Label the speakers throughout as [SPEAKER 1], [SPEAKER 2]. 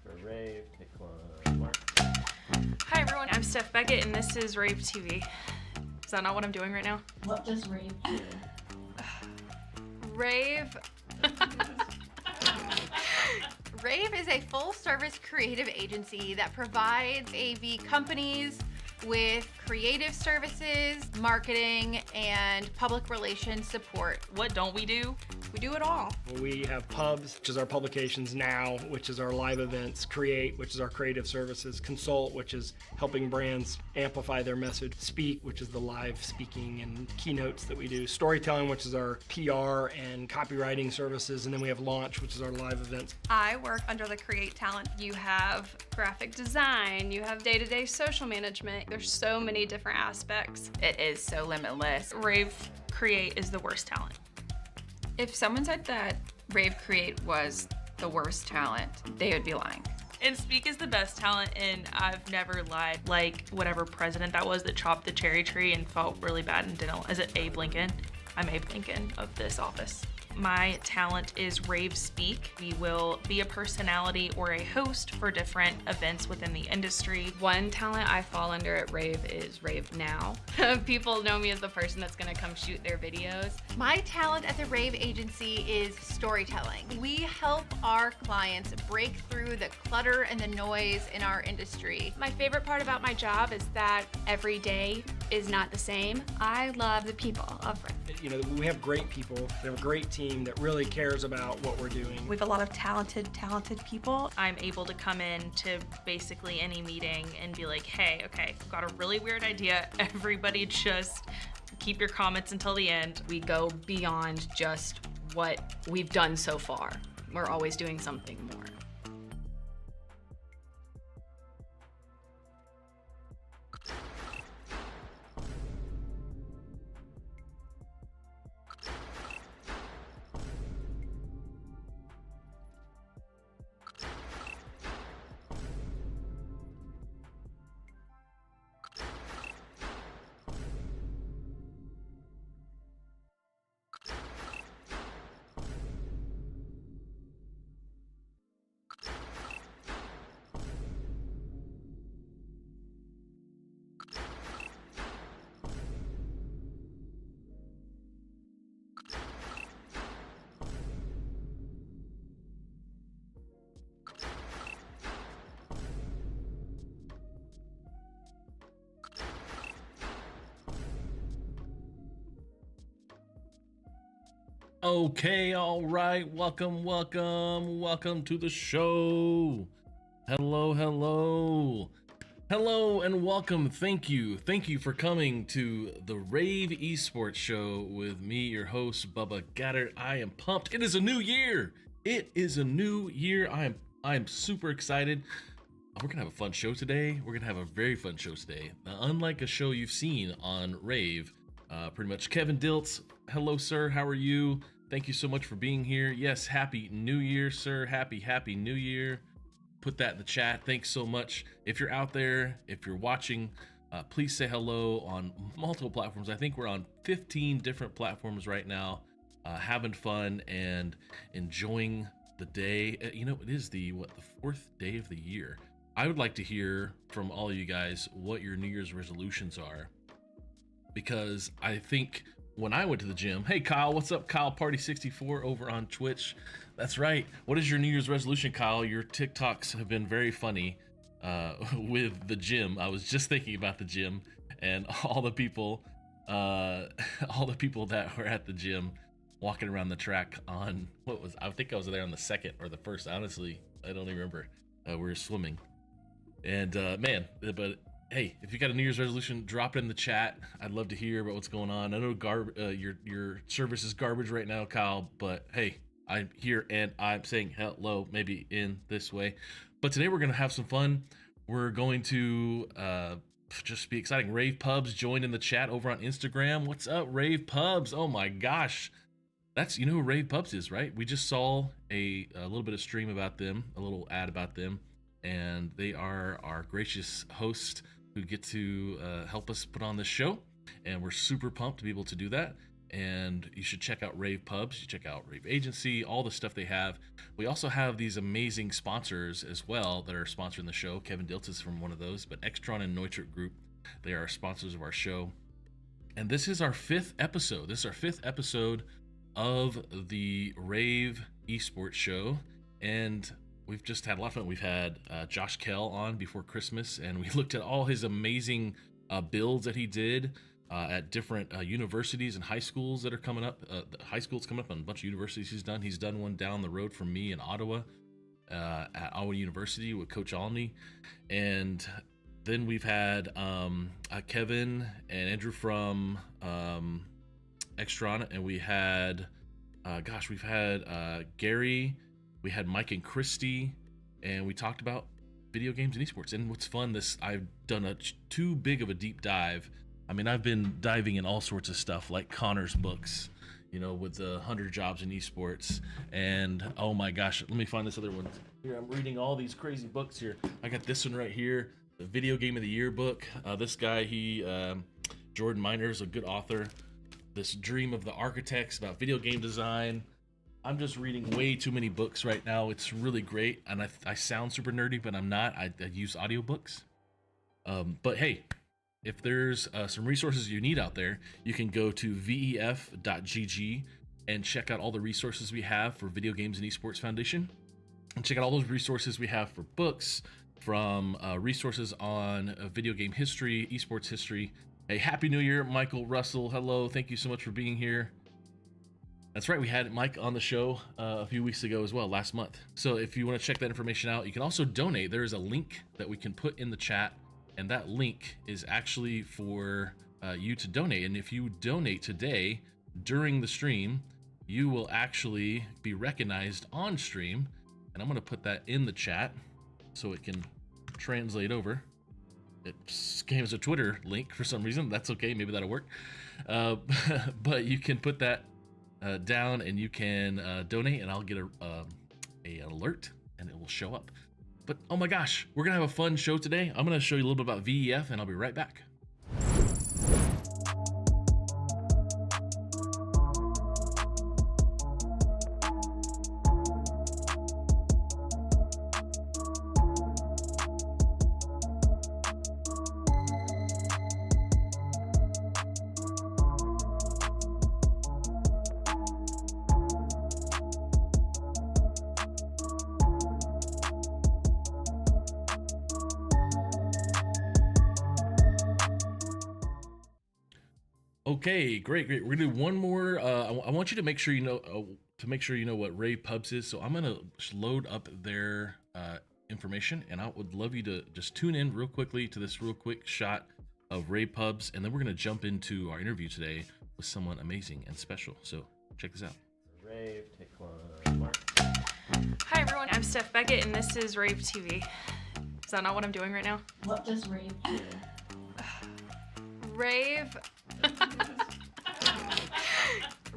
[SPEAKER 1] For rAVe, pick one. Mark.
[SPEAKER 2] Hi everyone, I'm Steph Beckett and this is rAVe TV. Is that not what I'm doing right now?
[SPEAKER 3] What does rAVe do?
[SPEAKER 4] rAVe. rAVe is a full-service creative agency that provides AV companies with creative services, marketing, and public relations support.
[SPEAKER 2] What don't we do?
[SPEAKER 4] We do it all.
[SPEAKER 5] We have Pubs, which is our publications, Now, which is our live events, Create, which is our creative services, Consult, which is helping brands amplify their message, Speak, which is the live speaking and keynotes that we do, Storytelling, which is our PR and copywriting services, and then we have Launch, which is our live events.
[SPEAKER 6] I work under the Create talent. You have graphic design, you have day-to-day social management. There's so many different aspects.
[SPEAKER 7] It is so limitless.
[SPEAKER 2] rAVe Create is the worst talent.
[SPEAKER 7] If someone said that rAVe Create was the worst talent, they would be lying.
[SPEAKER 2] And Speak is the best talent, and I've never lied. Like whatever president that was that chopped the cherry tree and felt really bad and didn't. Is it Abe Lincoln? I'm Abe Lincoln of this office. My talent is rAVe Speak. We will be a personality or a host for different events within the industry.
[SPEAKER 6] One talent I fall under at rAVe is rAVe Now. People know me as the person that's gonna come shoot their videos.
[SPEAKER 4] My talent at the rAVe agency is storytelling. We help our clients break through the clutter and the noise in our industry.
[SPEAKER 8] My favorite part about my job is that every day is not the same. I love the people of rAVe.
[SPEAKER 5] You know, we have great people, we have a great team that really cares about what we're doing.
[SPEAKER 9] We have a lot of talented people.
[SPEAKER 2] I'm able to come in to basically any meeting and be like, hey, okay, I've got a really weird idea. Everybody just keep your comments until the end.
[SPEAKER 6] We go beyond just what we've done so far. We're always doing something more.
[SPEAKER 10] Okay, all right. Welcome to the show. Hello, and welcome. Thank you for coming to the rAVe Esports Show with me, your host, Bubba Gaeddert. I am pumped. It is a new year. I am super excited. We're gonna have a fun show today. We're gonna have a very fun show today. Now, unlike a show you've seen on rAVe, pretty much. Kevin Diltz, hello, sir. How are you? Thank you so much for being here. Yes, happy new year, sir. Happy new year. Put that in the chat. Thanks so much. If you're out there, if you're watching, please say hello on multiple platforms. I think we're on 15 different platforms right now, having fun and enjoying the day. You know, it is the fourth day of the year. I would like to hear from all of you guys what your New Year's resolutions are, because I think when I went to the gym, hey Kyle, what's up? Kyle Party 64 over on Twitch. That's right. What is your New Year's resolution, Kyle? Your TikToks have been very funny with the gym. I was just thinking about the gym and all the people that were at the gym walking around the track on I think I was there on the second or the first. Honestly, I don't even remember. We were swimming, and but hey, if you got a New Year's resolution, drop it in the chat. I'd love to hear about what's going on. I know your service is garbage right now, Kyle, but hey, I'm here and I'm saying hello, maybe in this way. But today we're gonna have some fun. We're going to just be exciting. rAVe Pubs joined in the chat over on Instagram. What's up, rAVe Pubs? Oh my gosh, you know who rAVe Pubs is, right? We just saw a little bit of stream about them, a little ad about them, and they are our gracious host who get to help us put on this show, and we're super pumped to be able to do that. and you should check out rAVe Pubs. You check out rAVe Agency, all the stuff they have. We also have these amazing sponsors as well that are sponsoring the show. Kevin Diltz is from one of those, but Extron and Neutrik Group, they are sponsors of our show. And this is our 5th episode. This is our 5th episode of the rAVe Esports show, and we've just had a lot of fun. We've had Josh Kell on before Christmas, and we looked at all his amazing builds that he did at different universities and high schools that are coming up. High school's coming up on a bunch of universities he's done. He's done one down the road from me in Ottawa at Ottawa University with Coach Alney. And then we've had Kevin and Andrew from Extron, and we had we've had Gary, we had Mike and Christy, and we talked about video games and esports. And what's fun, I've done too big of a deep dive. I mean, I've been diving in all sorts of stuff, like Connor's books, with the 100 jobs in esports. And oh my gosh, let me find this other one here. I'm reading all these crazy books here. I got this one right here, the Video Game of the Year book. This guy, Jordan Miner, is a good author. This Dream of the Architects about video game design. I'm just reading way too many books right now. It's really great, and I sound super nerdy, but I'm not. I use audiobooks. But hey, if there's some resources you need out there, you can go to vef.gg and check out all the resources we have for Video Games and Esports Foundation. And check out all those resources we have for books, from resources on video game history, esports history. Hey, Happy New Year, Michael Russell. Hello, thank you so much for being here. That's right, we had Mike on the show a few weeks ago as well, last month. So if you want to check that information out, you can also donate. There is a link that we can put in the chat, and that link is actually for you to donate. And if you donate today during the stream, you will actually be recognized on stream. And I'm going to put that in the chat so it can translate over. It came as a Twitter link for some reason. That's okay, maybe that'll work. But you can put that down, and you can donate, and I'll get a alert, and it will show up. But oh my gosh, we're gonna have a fun show today. I'm gonna show you a little bit about VEF, and I'll be right back. Okay, great. We're gonna do one more. I want you to make sure you know what rAVe Pubs is. So I'm gonna load up their information, and I would love you to just tune in real quickly to this real quick shot of rAVe Pubs, and then we're gonna jump into our interview today with someone amazing and special. So check this out.
[SPEAKER 1] rAVe, take one, Mark.
[SPEAKER 2] Hi everyone, I'm Steph Beckett, and this is rAVe TV. Is that not what I'm doing right now?
[SPEAKER 3] What does rAVe do?
[SPEAKER 4] rAVe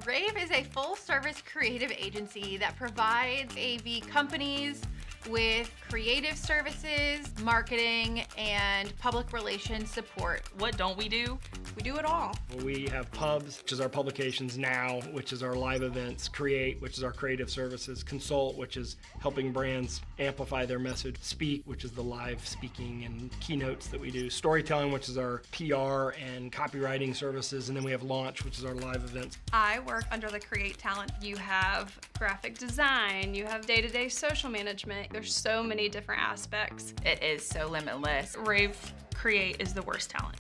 [SPEAKER 4] rAVe is a full-service creative agency that provides AV companies with creative services, marketing, and public relations support.
[SPEAKER 2] What don't we do? We do it all.
[SPEAKER 5] We have Pubs, which is our publications now, which is our live events, Create, which is our creative services, Consult, which is helping brands amplify their message, Speak, which is the live speaking and keynotes that we do, Storytelling, which is our PR and copywriting services, and then we have Launch, which is our live events.
[SPEAKER 6] I work under the Create talent. You have graphic design, you have day-to-day social management. There's so many different aspects.
[SPEAKER 7] It is so limitless.
[SPEAKER 2] rAVe Create is the worst talent.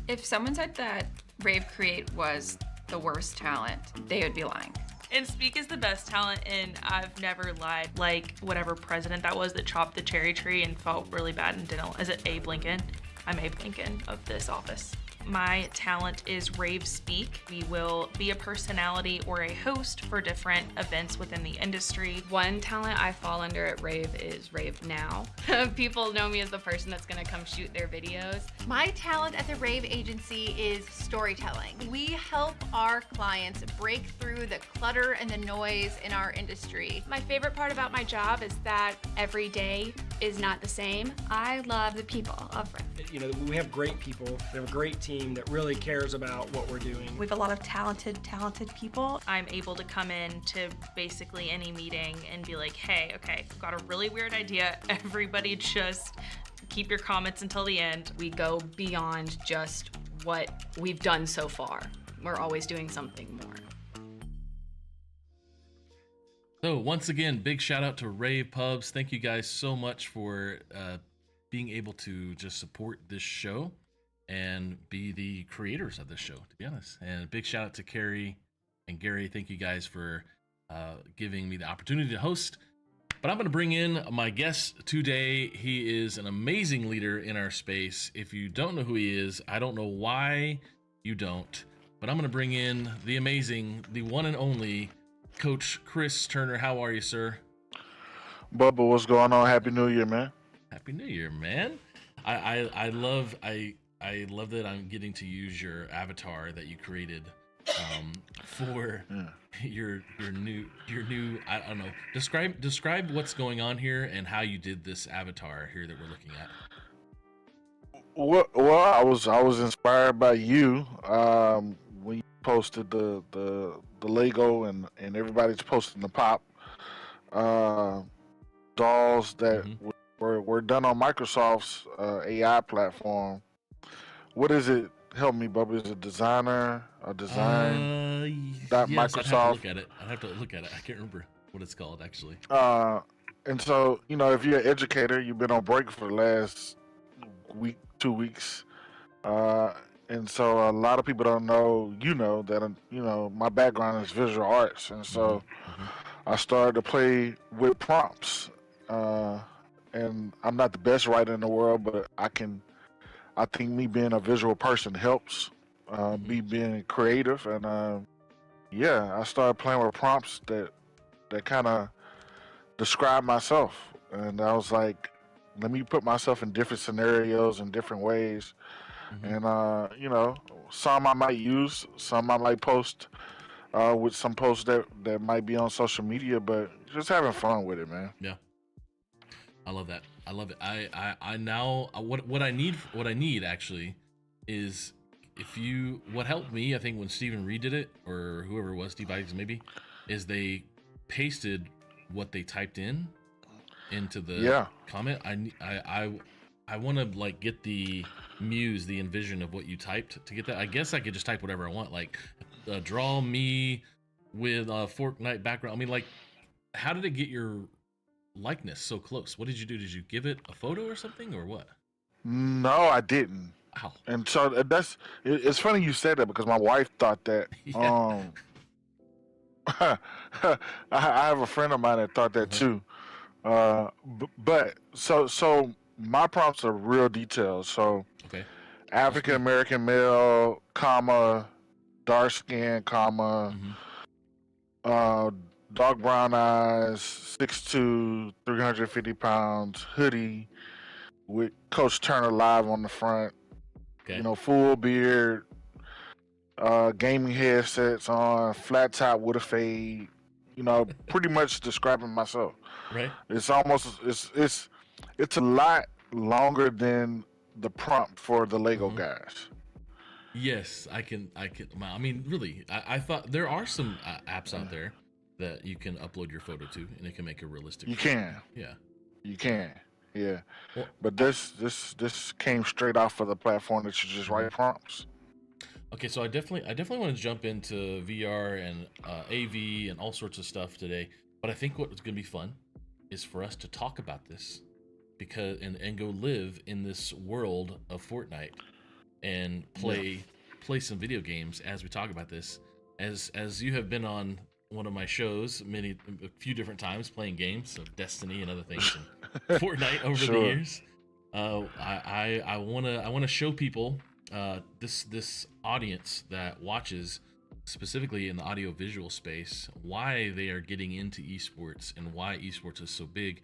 [SPEAKER 7] If someone said that rAVe Create was the worst talent, they would be lying.
[SPEAKER 2] And Speak is the best talent, and I've never lied. Like whatever president that was that chopped the cherry tree and felt really bad and didn't. Is it Abe Lincoln? I'm Abe Lincoln of this office. My talent is rAVe Speak. We will be a personality or a host for different events within the industry.
[SPEAKER 8] One talent I fall under at rAVe is rAVe Now. People know me as the person that's gonna come shoot their videos.
[SPEAKER 4] My talent at the rAVe agency is storytelling. We help our clients break through the clutter and the noise in our industry.
[SPEAKER 8] My favorite part about my job is that every day
[SPEAKER 6] is not the same. I love the people of rAVe.
[SPEAKER 5] You know, we have great people. We have a great team that really cares about what we're doing.
[SPEAKER 9] We have a lot of talented people.
[SPEAKER 2] I'm able to come in to basically any meeting and be like, hey, okay, I've got a really weird idea. Everybody just keep your comments until the end.
[SPEAKER 8] We go beyond just what we've done so far. We're always doing something more.
[SPEAKER 10] So once again, big shout out to rAVe Pubs. Thank you guys so much for being able to just support this show and be the creators of this show, to be honest. And a big shout out to Carrie and Gary. Thank you guys for giving me the opportunity to host. But I'm going to bring in my guest today. He is an amazing leader in our space. If you don't know who he is, I don't know why you don't. But I'm going to bring in the amazing, the one and only Coach Chris Turner. How are you, sir?
[SPEAKER 3] Bubba, what's going on? Happy New Year, man.
[SPEAKER 10] Happy New Year, man. I love that I'm getting to use your avatar that you created for your new I don't know. Describe what's going on here and how you did this avatar here that we're looking at.
[SPEAKER 3] Well, I was inspired by you when you posted the Lego and everybody's posting the pop dolls that were done on Microsoft's AI platform. What is it? Help me, Bubba. Is it designer or design?
[SPEAKER 10] Yes,
[SPEAKER 3] Microsoft.
[SPEAKER 10] I'd have to look at it. I can't remember what it's called actually.
[SPEAKER 3] And so, you know, if you're an educator, you've been on break for the last week, 2 weeks. And so a lot of people don't know, that, my background is visual arts. And so I started to play with prompts. And I'm not the best writer in the world, but I think me being a visual person helps me being creative. And I started playing with prompts that kind of describe myself. And I was like, let me put myself in different scenarios in different ways. And, some I might use, some I might post with some posts that might be on social media, but just having fun with it, man.
[SPEAKER 10] Yeah. I love that. I love it. I now what I need actually is what helped me, I think when Stephen Reed did it, or whoever it was, Steve Ikes maybe, is they pasted what they typed into the comment. I want to like get the muse, the envision of what you typed to get that. I guess I could just type whatever I want, like draw me with a Fortnite background. I mean, like, how did it get your likeness so close? What did you do? Did you give it a photo or something, or what?
[SPEAKER 3] No, I didn't.
[SPEAKER 10] Wow.
[SPEAKER 3] And so it's funny you said that because my wife thought that.
[SPEAKER 10] Yeah.
[SPEAKER 3] I have a friend of mine that thought that too. But so my prompts are real detailed. So
[SPEAKER 10] okay.
[SPEAKER 3] African American male, comma, dark skin, comma, dark brown eyes, 6'2", 350 pounds, hoodie with Coach Turner live on the front.
[SPEAKER 10] Okay.
[SPEAKER 3] Full beard, gaming headsets on, flat top with a fade. Pretty much describing myself.
[SPEAKER 10] Right.
[SPEAKER 3] It's almost it's a lot longer than the prompt for the Lego guys.
[SPEAKER 10] Yes, I can. I mean, really, I thought there are some apps out there that you can upload your photo to, and it can make a realistic.
[SPEAKER 3] You can.
[SPEAKER 10] Yeah.
[SPEAKER 3] You can. Yeah.
[SPEAKER 10] Well,
[SPEAKER 3] but this came straight off of the platform that you just write prompts.
[SPEAKER 10] Okay, so I definitely want to jump into VR and AV and all sorts of stuff today. But I think what's going to be fun is for us to talk about this because and go live in this world of Fortnite and play some video games as we talk about this. As you have been on one of my shows a few different times playing games of Destiny and other things and Fortnite over the years. I want to show people this audience that watches specifically in the audio visual space why they are getting into esports and why esports is so big.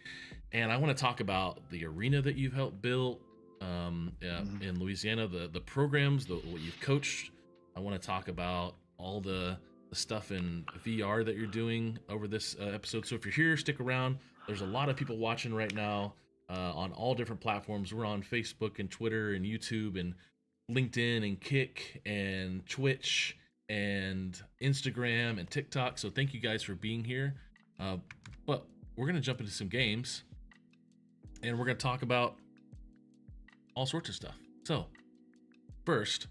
[SPEAKER 10] And I want to talk about the arena that you've helped build in Louisiana, the programs, what you've coached. I want to talk about all the stuff in VR that you're doing over this episode. So if you're here, stick around. There's a lot of people watching right now. on all different platforms. We're on Facebook and Twitter and YouTube and LinkedIn and Kick and Twitch and Instagram and TikTok. So thank you guys for being here. But we're going to jump into some games, and we're going to talk about all sorts of stuff. So first,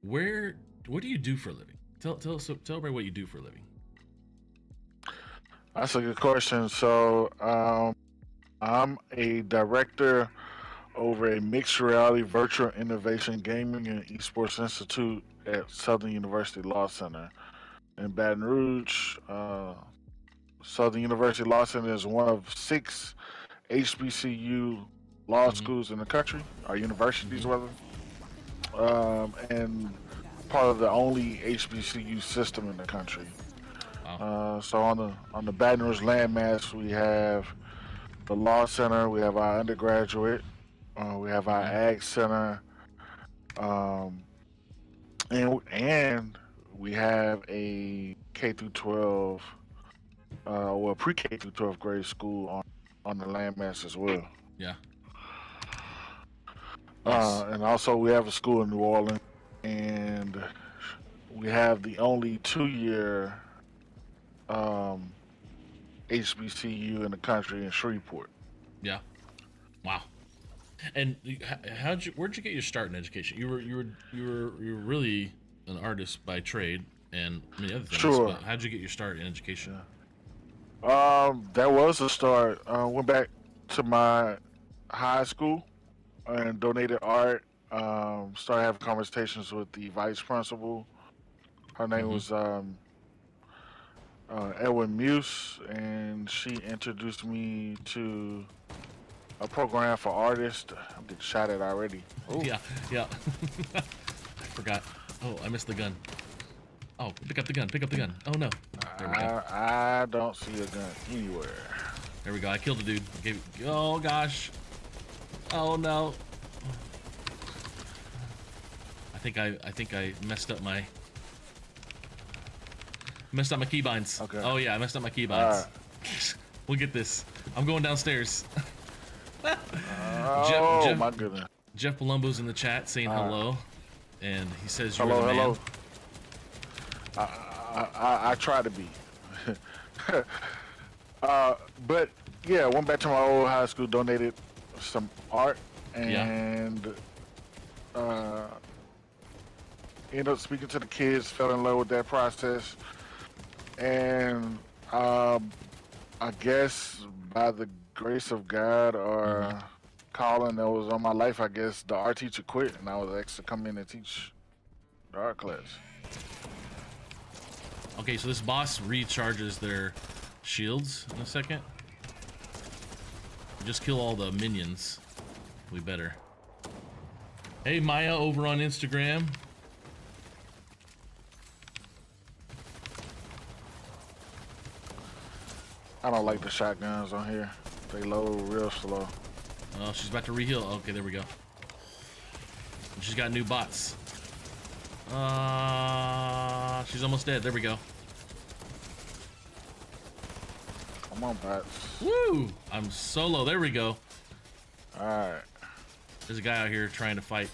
[SPEAKER 10] what do you do for a living? Tell everybody what you do for a living.
[SPEAKER 3] That's a good question. So I'm a director over a mixed reality virtual innovation gaming and esports institute at Southern University Law Center in Baton Rouge. Southern University Law Center is one of 6 HBCU law schools in the country, or universities rather, and part of the only HBCU system in the country.
[SPEAKER 10] Wow.
[SPEAKER 3] So on the Baton Rouge landmass, we have the Law Center, we have our undergraduate, we have our Ag Center, and we have a K through 12, well, pre-K through 12th grade school on the landmass as well.
[SPEAKER 10] Yeah. Nice.
[SPEAKER 3] And also we have a school in New Orleans, and we have the only 2-year HBCU in the country in Shreveport.
[SPEAKER 10] Yeah. Wow. And where'd you get your start in education? You were really an artist by trade and many other things.
[SPEAKER 3] Sure.
[SPEAKER 10] But how'd you get your start in education?
[SPEAKER 3] That was a start. Went back to my high school and donated art. Started having conversations with the vice principal. Her name was Edwin Muse, and she introduced me to a program for artists. I'm getting shot at already. Ooh.
[SPEAKER 10] Yeah. I forgot. Oh, I missed the gun. Oh, pick up the gun. Oh no. There we go.
[SPEAKER 3] I don't see a gun anywhere.
[SPEAKER 10] There we go. I killed a dude. Oh gosh. Oh no. I think I messed up my keybinds.
[SPEAKER 3] Okay.
[SPEAKER 10] Oh yeah, I messed up my keybinds. We'll get this. I'm going downstairs.
[SPEAKER 3] Oh my goodness.
[SPEAKER 10] Jeff Palumbo's in the chat saying hello, and he says you're
[SPEAKER 3] Hello,
[SPEAKER 10] the man.
[SPEAKER 3] hello. I try to be. But yeah, went back to my old high school, donated some art, and ended up speaking to the kids, fell in love with that process, and I guess by the grace of God or calling that was on my life, I guess the art teacher quit, and I was asked to come in and teach the art class.
[SPEAKER 10] Okay, so this boss recharges their shields in a second. Just kill all the minions. We better. Hey, Maya over on Instagram.
[SPEAKER 3] I don't like the shotguns on here. They load real slow.
[SPEAKER 10] Oh, she's about to reheal. Okay, there we go. She's got new bots. She's almost dead. There we go.
[SPEAKER 3] Come on, bots.
[SPEAKER 10] Woo! I'm solo. There we go.
[SPEAKER 3] Alright.
[SPEAKER 10] There's a guy out here trying to fight.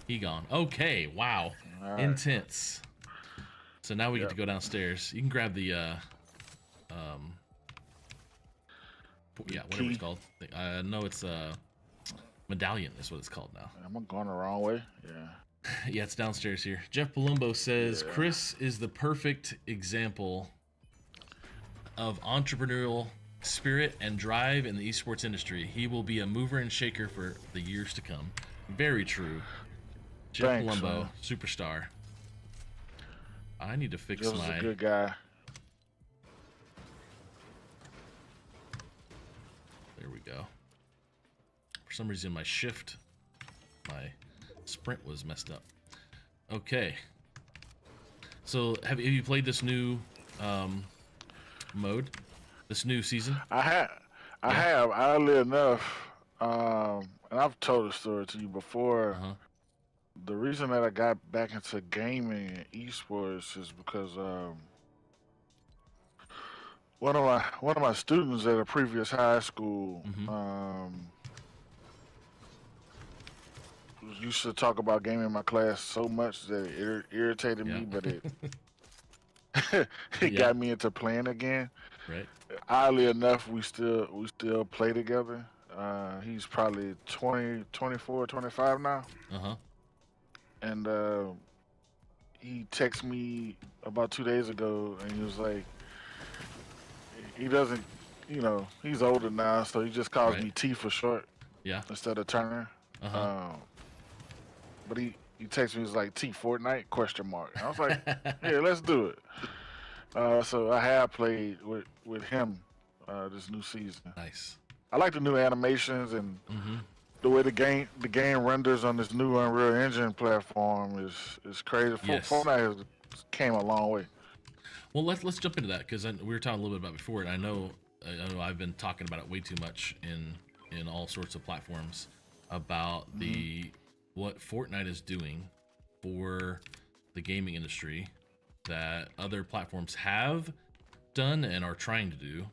[SPEAKER 10] He gone. Okay, wow.
[SPEAKER 3] All right.
[SPEAKER 10] Intense. So now we get to go downstairs. You can grab the whatever it's called. No, it's medallion is what it's called now.
[SPEAKER 3] Am I going the wrong way? Yeah.
[SPEAKER 10] Yeah, it's downstairs here. Jeff Palumbo says Chris is the perfect example of entrepreneurial spirit and drive in the esports industry. He will be a mover and shaker for the years to come. Very true. Jeff Palumbo, man. Superstar. I need to fix
[SPEAKER 3] Jeff's a good guy.
[SPEAKER 10] There we go. For some reason, my sprint was messed up. Okay. So, have you played this new mode? This new season?
[SPEAKER 3] I have. Oddly enough, and I've told the story to you before. The reason that I got back into gaming and esports is because one of my students at a previous high school used to talk about gaming in my class so much that it irritated me, but it got me into playing again.
[SPEAKER 10] Right.
[SPEAKER 3] Oddly enough, we still play together. He's probably 20, 24, 25 now. And he texted me about 2 days ago, and he was like, he doesn't, he's older now, so he just calls me T for short.
[SPEAKER 10] Yeah.
[SPEAKER 3] Instead of Turner. But he texted me, he was like, T Fortnite, question mark. And I was like, yeah, let's do it. So I have played with him this new season.
[SPEAKER 10] Nice.
[SPEAKER 3] I like the new animations and the way the game renders on this new Unreal Engine platform is crazy.
[SPEAKER 10] Yes.
[SPEAKER 3] Fortnite has came a long way.
[SPEAKER 10] Well, let's jump into that, because we were talking a little bit about it before, and I know I've been talking about it way too much in all sorts of platforms about what Fortnite is doing for the gaming industry that other platforms have done and are trying to do,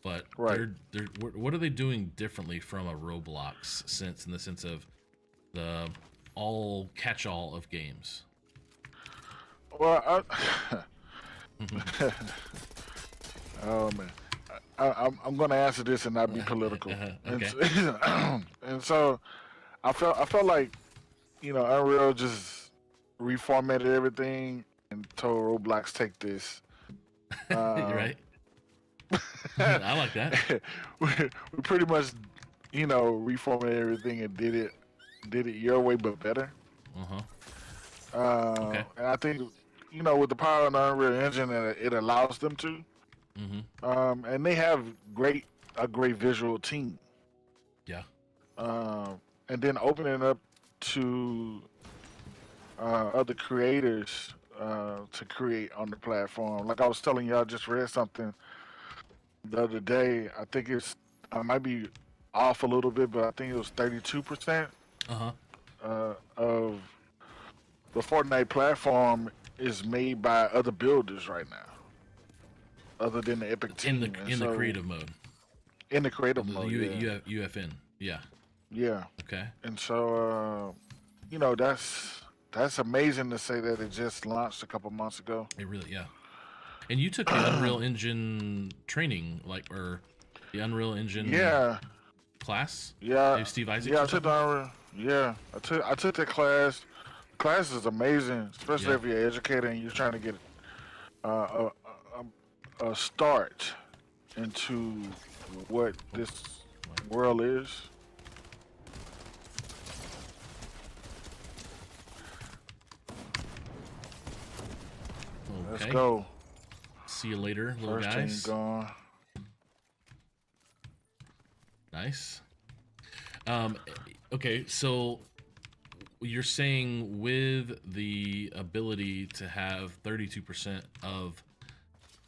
[SPEAKER 10] but what are they doing differently from a Roblox sense, in the sense of the all catch-all of games?
[SPEAKER 3] Well, oh man, I'm going to answer this and not be political.
[SPEAKER 10] Okay.
[SPEAKER 3] And so I felt like Unreal just reformatted everything and told Roblox, take this.
[SPEAKER 10] You're right. I like that.
[SPEAKER 3] we pretty much reformatted everything and did it your way but better.
[SPEAKER 10] Okay.
[SPEAKER 3] And I think with the power of the Unreal Engine, it allows them to. And they have a great visual team.
[SPEAKER 10] Yeah.
[SPEAKER 3] And then opening up to other creators to create on the platform. Like I was telling you, I just read something the other day. I think I might be off a little bit, but I think it was 32% of the Fortnite platform is made by other builders right now, other than the Epic team.
[SPEAKER 10] In the creative mode.
[SPEAKER 3] In the creative mode,
[SPEAKER 10] UFN, yeah.
[SPEAKER 3] Yeah.
[SPEAKER 10] Okay.
[SPEAKER 3] And so, that's amazing to say that it just launched a couple months ago.
[SPEAKER 10] It really, yeah. And you took the Unreal Engine training, or the Unreal Engine class?
[SPEAKER 3] Yeah.
[SPEAKER 10] Steve Isaacs?
[SPEAKER 3] Yeah, I took the Unreal. Yeah, I took that class. The class is amazing, especially if you're an educator and you're trying to get a start into what this world is.
[SPEAKER 10] Okay.
[SPEAKER 3] Let's go.
[SPEAKER 10] See you later, little
[SPEAKER 3] First
[SPEAKER 10] guys.
[SPEAKER 3] team gone.
[SPEAKER 10] Nice. Okay, so you're saying with the ability to have 32% of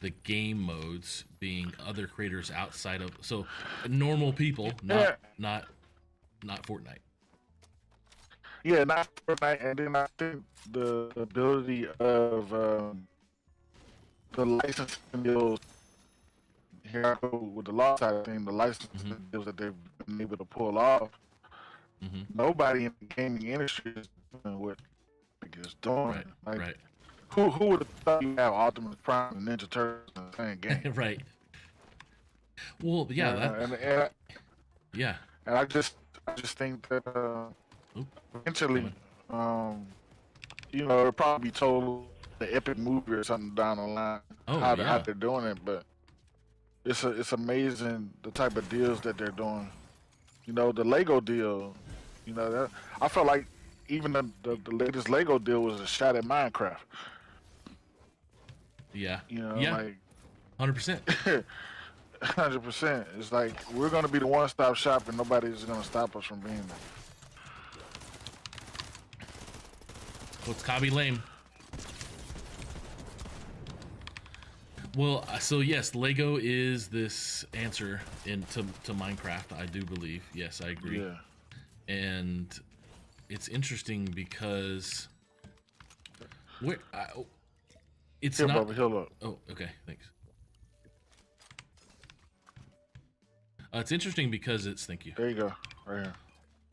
[SPEAKER 10] the game modes being other creators outside of, so normal people, not Fortnite.
[SPEAKER 3] Yeah, not Fortnite, and then I think the ability of the licensing deals. Here I go with the law side of things. The licensing deals that they've been able to pull off. Nobody in the gaming industry is doing what is doing.
[SPEAKER 10] Right.
[SPEAKER 3] Who would have thought you have Optimus Prime and Ninja Turtles in the same game?
[SPEAKER 10] Right. Well, yeah.
[SPEAKER 3] Yeah. And I just think that eventually, it'll probably be told the epic movie or something down the line how they're doing it, but it's amazing the type of deals that they're doing. The Lego deal. That I felt like even the latest Lego deal was a shot at Minecraft.
[SPEAKER 10] Yeah.
[SPEAKER 3] Like
[SPEAKER 10] 100%.
[SPEAKER 3] 100%. It's like we're gonna be the one-stop shop, and nobody's gonna stop us from being there.
[SPEAKER 10] What's Kabi lame? Well, so yes, Lego is this answer to Minecraft. I do believe. Yes, I agree.
[SPEAKER 3] Yeah.
[SPEAKER 10] And it's interesting because it's
[SPEAKER 3] Here,
[SPEAKER 10] not.
[SPEAKER 3] Bubba, heal up.
[SPEAKER 10] Oh, okay, thanks. It's interesting because it's, thank you.
[SPEAKER 3] There you go, right here.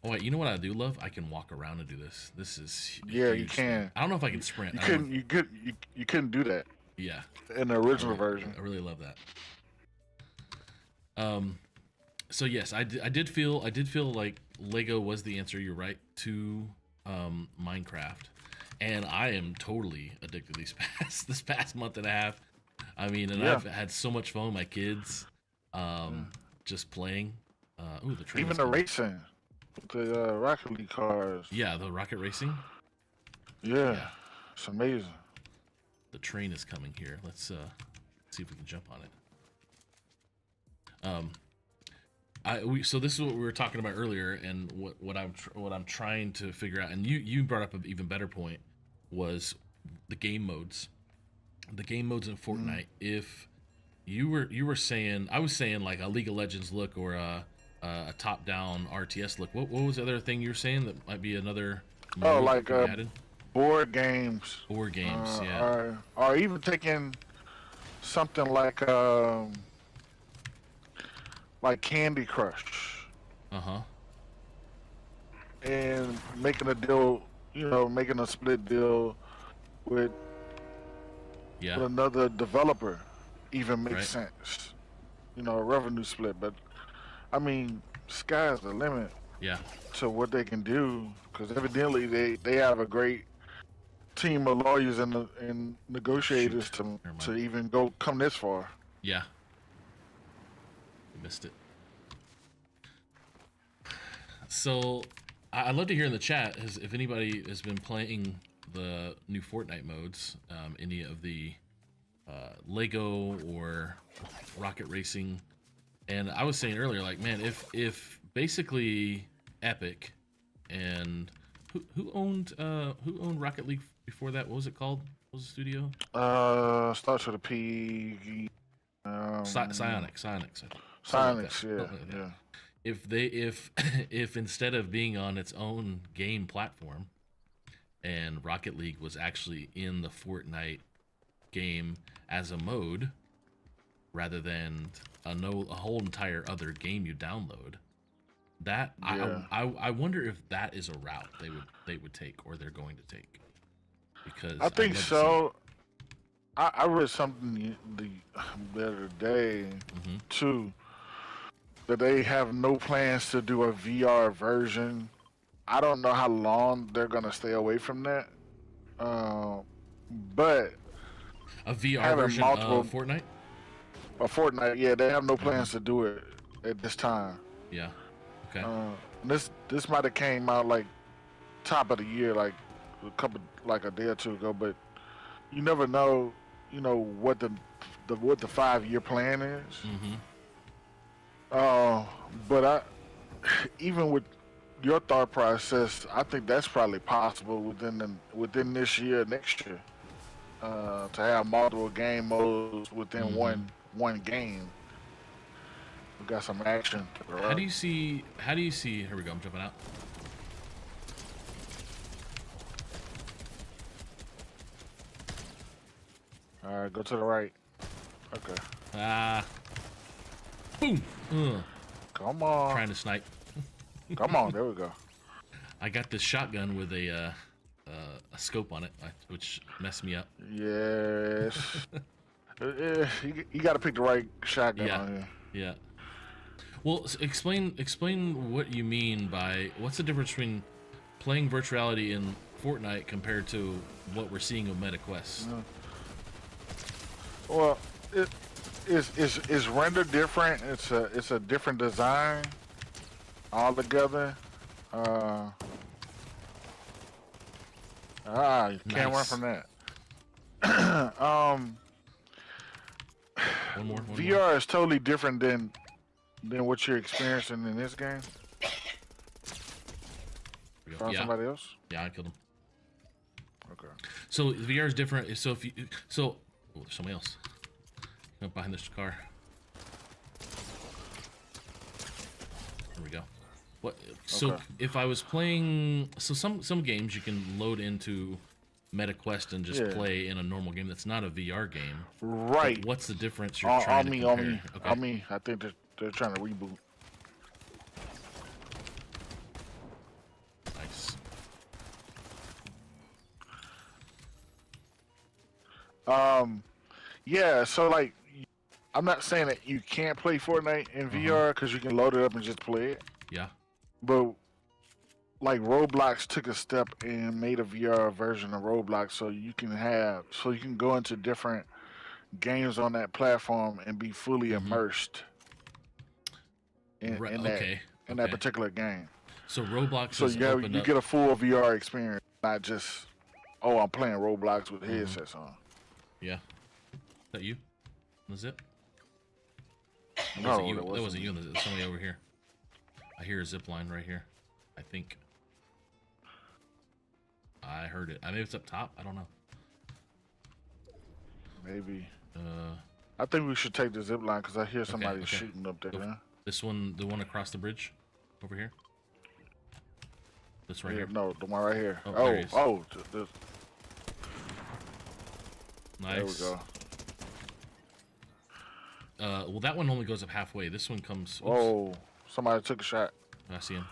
[SPEAKER 10] Oh wait, you know what I do love? I can walk around and do this. This is
[SPEAKER 3] Yeah, you
[SPEAKER 10] huge.
[SPEAKER 3] can.
[SPEAKER 10] I don't know if I can sprint.
[SPEAKER 3] You
[SPEAKER 10] I don't
[SPEAKER 3] couldn't.
[SPEAKER 10] know.
[SPEAKER 3] You couldn't do that
[SPEAKER 10] Yeah,
[SPEAKER 3] in the original version.
[SPEAKER 10] I really love that. So yes, I did feel like Lego was the answer. You're right, to Minecraft, and I am totally addicted this past month and a half. I mean, and I've had so much fun with my kids, just playing. Ooh, the train.
[SPEAKER 3] Even the racing, the Rocket League cars.
[SPEAKER 10] Yeah, the rocket racing.
[SPEAKER 3] Yeah, it's amazing.
[SPEAKER 10] The train is coming here. Let's see if we can jump on it. So this is what we were talking about earlier, and what I'm trying to figure out. And you brought up an even better point, was the game modes. The game modes in Fortnite. If you were saying, I was saying like a League of Legends look or a top-down RTS look. What was the other thing you were saying that might be another?
[SPEAKER 3] Oh, like
[SPEAKER 10] added?
[SPEAKER 3] Board games.
[SPEAKER 10] Board games, yeah.
[SPEAKER 3] Or even taking something like Candy Crush. And making a deal, making a split deal with another developer even makes sense. A revenue split. But I mean, sky's the limit.
[SPEAKER 10] Yeah.
[SPEAKER 3] To what they can do, because evidently they have a great team of lawyers and negotiators to even come this far.
[SPEAKER 10] Yeah. We missed it. So I'd love to hear in the chat if anybody has been playing the new Fortnite modes, any of the Lego or rocket racing. And I was saying earlier, like, man, if basically Epic and who owned Rocket League before that? What was it called? What was the studio?
[SPEAKER 3] Starts with a P.
[SPEAKER 10] Psyonix.
[SPEAKER 3] Psyonix, yeah.
[SPEAKER 10] If instead of being on its own game platform, and Rocket League was actually in the Fortnite game as a mode, rather than a whole entire other game you download, that I wonder if that is a route they would take, or they're going to take. Because
[SPEAKER 3] I think so. I read something the other day too, that they have no plans to do a VR version. I don't know how long they're gonna stay away from that. But
[SPEAKER 10] a VR version of Fortnite?
[SPEAKER 3] A Fortnite, yeah, they have no plans to do it at this time.
[SPEAKER 10] Yeah. Okay.
[SPEAKER 3] This might have came out like top of the year, like a day or two ago, but you never know, what the 5-year plan is. But even with your thought process, I think that's probably possible within this year, next year, to have multiple game modes within one game. We got some action.
[SPEAKER 10] How do you see? Here we go. I'm jumping out.
[SPEAKER 3] All right, go to the right. Okay.
[SPEAKER 10] Boom.
[SPEAKER 3] Come on.
[SPEAKER 10] Trying to snipe.
[SPEAKER 3] Come on. There we go.
[SPEAKER 10] I got this shotgun with a scope on it, which messed me up.
[SPEAKER 3] Yes. You got to pick the right shotgun on here.
[SPEAKER 10] Yeah. Well, explain what you mean by, what's the difference between playing virtuality in Fortnite compared to what we're seeing with MetaQuest?
[SPEAKER 3] Well, it's rendered different. It's a different design altogether. You can't run from that.
[SPEAKER 10] One more.
[SPEAKER 3] VR is totally different than what you're experiencing in this game. Found somebody else?
[SPEAKER 10] Yeah, I killed him.
[SPEAKER 3] Okay.
[SPEAKER 10] So VR is different. So oh, there's somebody else. Up behind this car. There we go. What? So if I was playing, some games you can load into MetaQuest and just play in a normal game that's not a VR game.
[SPEAKER 3] Right.
[SPEAKER 10] But what's the difference you're trying to compare?
[SPEAKER 3] I think they're trying to reboot. Yeah. So like, I'm not saying that you can't play Fortnite in VR because you can load it up and just play it.
[SPEAKER 10] Yeah.
[SPEAKER 3] But like Roblox took a step and made a VR version of Roblox, so you can go into different games on that platform and be fully immersed in that particular game.
[SPEAKER 10] So Roblox
[SPEAKER 3] So
[SPEAKER 10] has opened
[SPEAKER 3] you
[SPEAKER 10] up.
[SPEAKER 3] get a full VR experience, not just I'm playing Roblox with headsets on.
[SPEAKER 10] Yeah. Is that you? Was it?
[SPEAKER 3] No,
[SPEAKER 10] that wasn't you. There's somebody over here. I hear a zip line right here. I think. I heard it. Maybe it's up top. I don't know.
[SPEAKER 3] Maybe. I think we should take the zip line because I hear somebody shooting up there.
[SPEAKER 10] This one, the one across the bridge, over here. This right here.
[SPEAKER 3] No, the one right here.
[SPEAKER 10] Nice.
[SPEAKER 3] There we go.
[SPEAKER 10] Well, that one only goes up halfway. This one comes. Oops.
[SPEAKER 3] Oh, somebody took a shot.
[SPEAKER 10] I see him.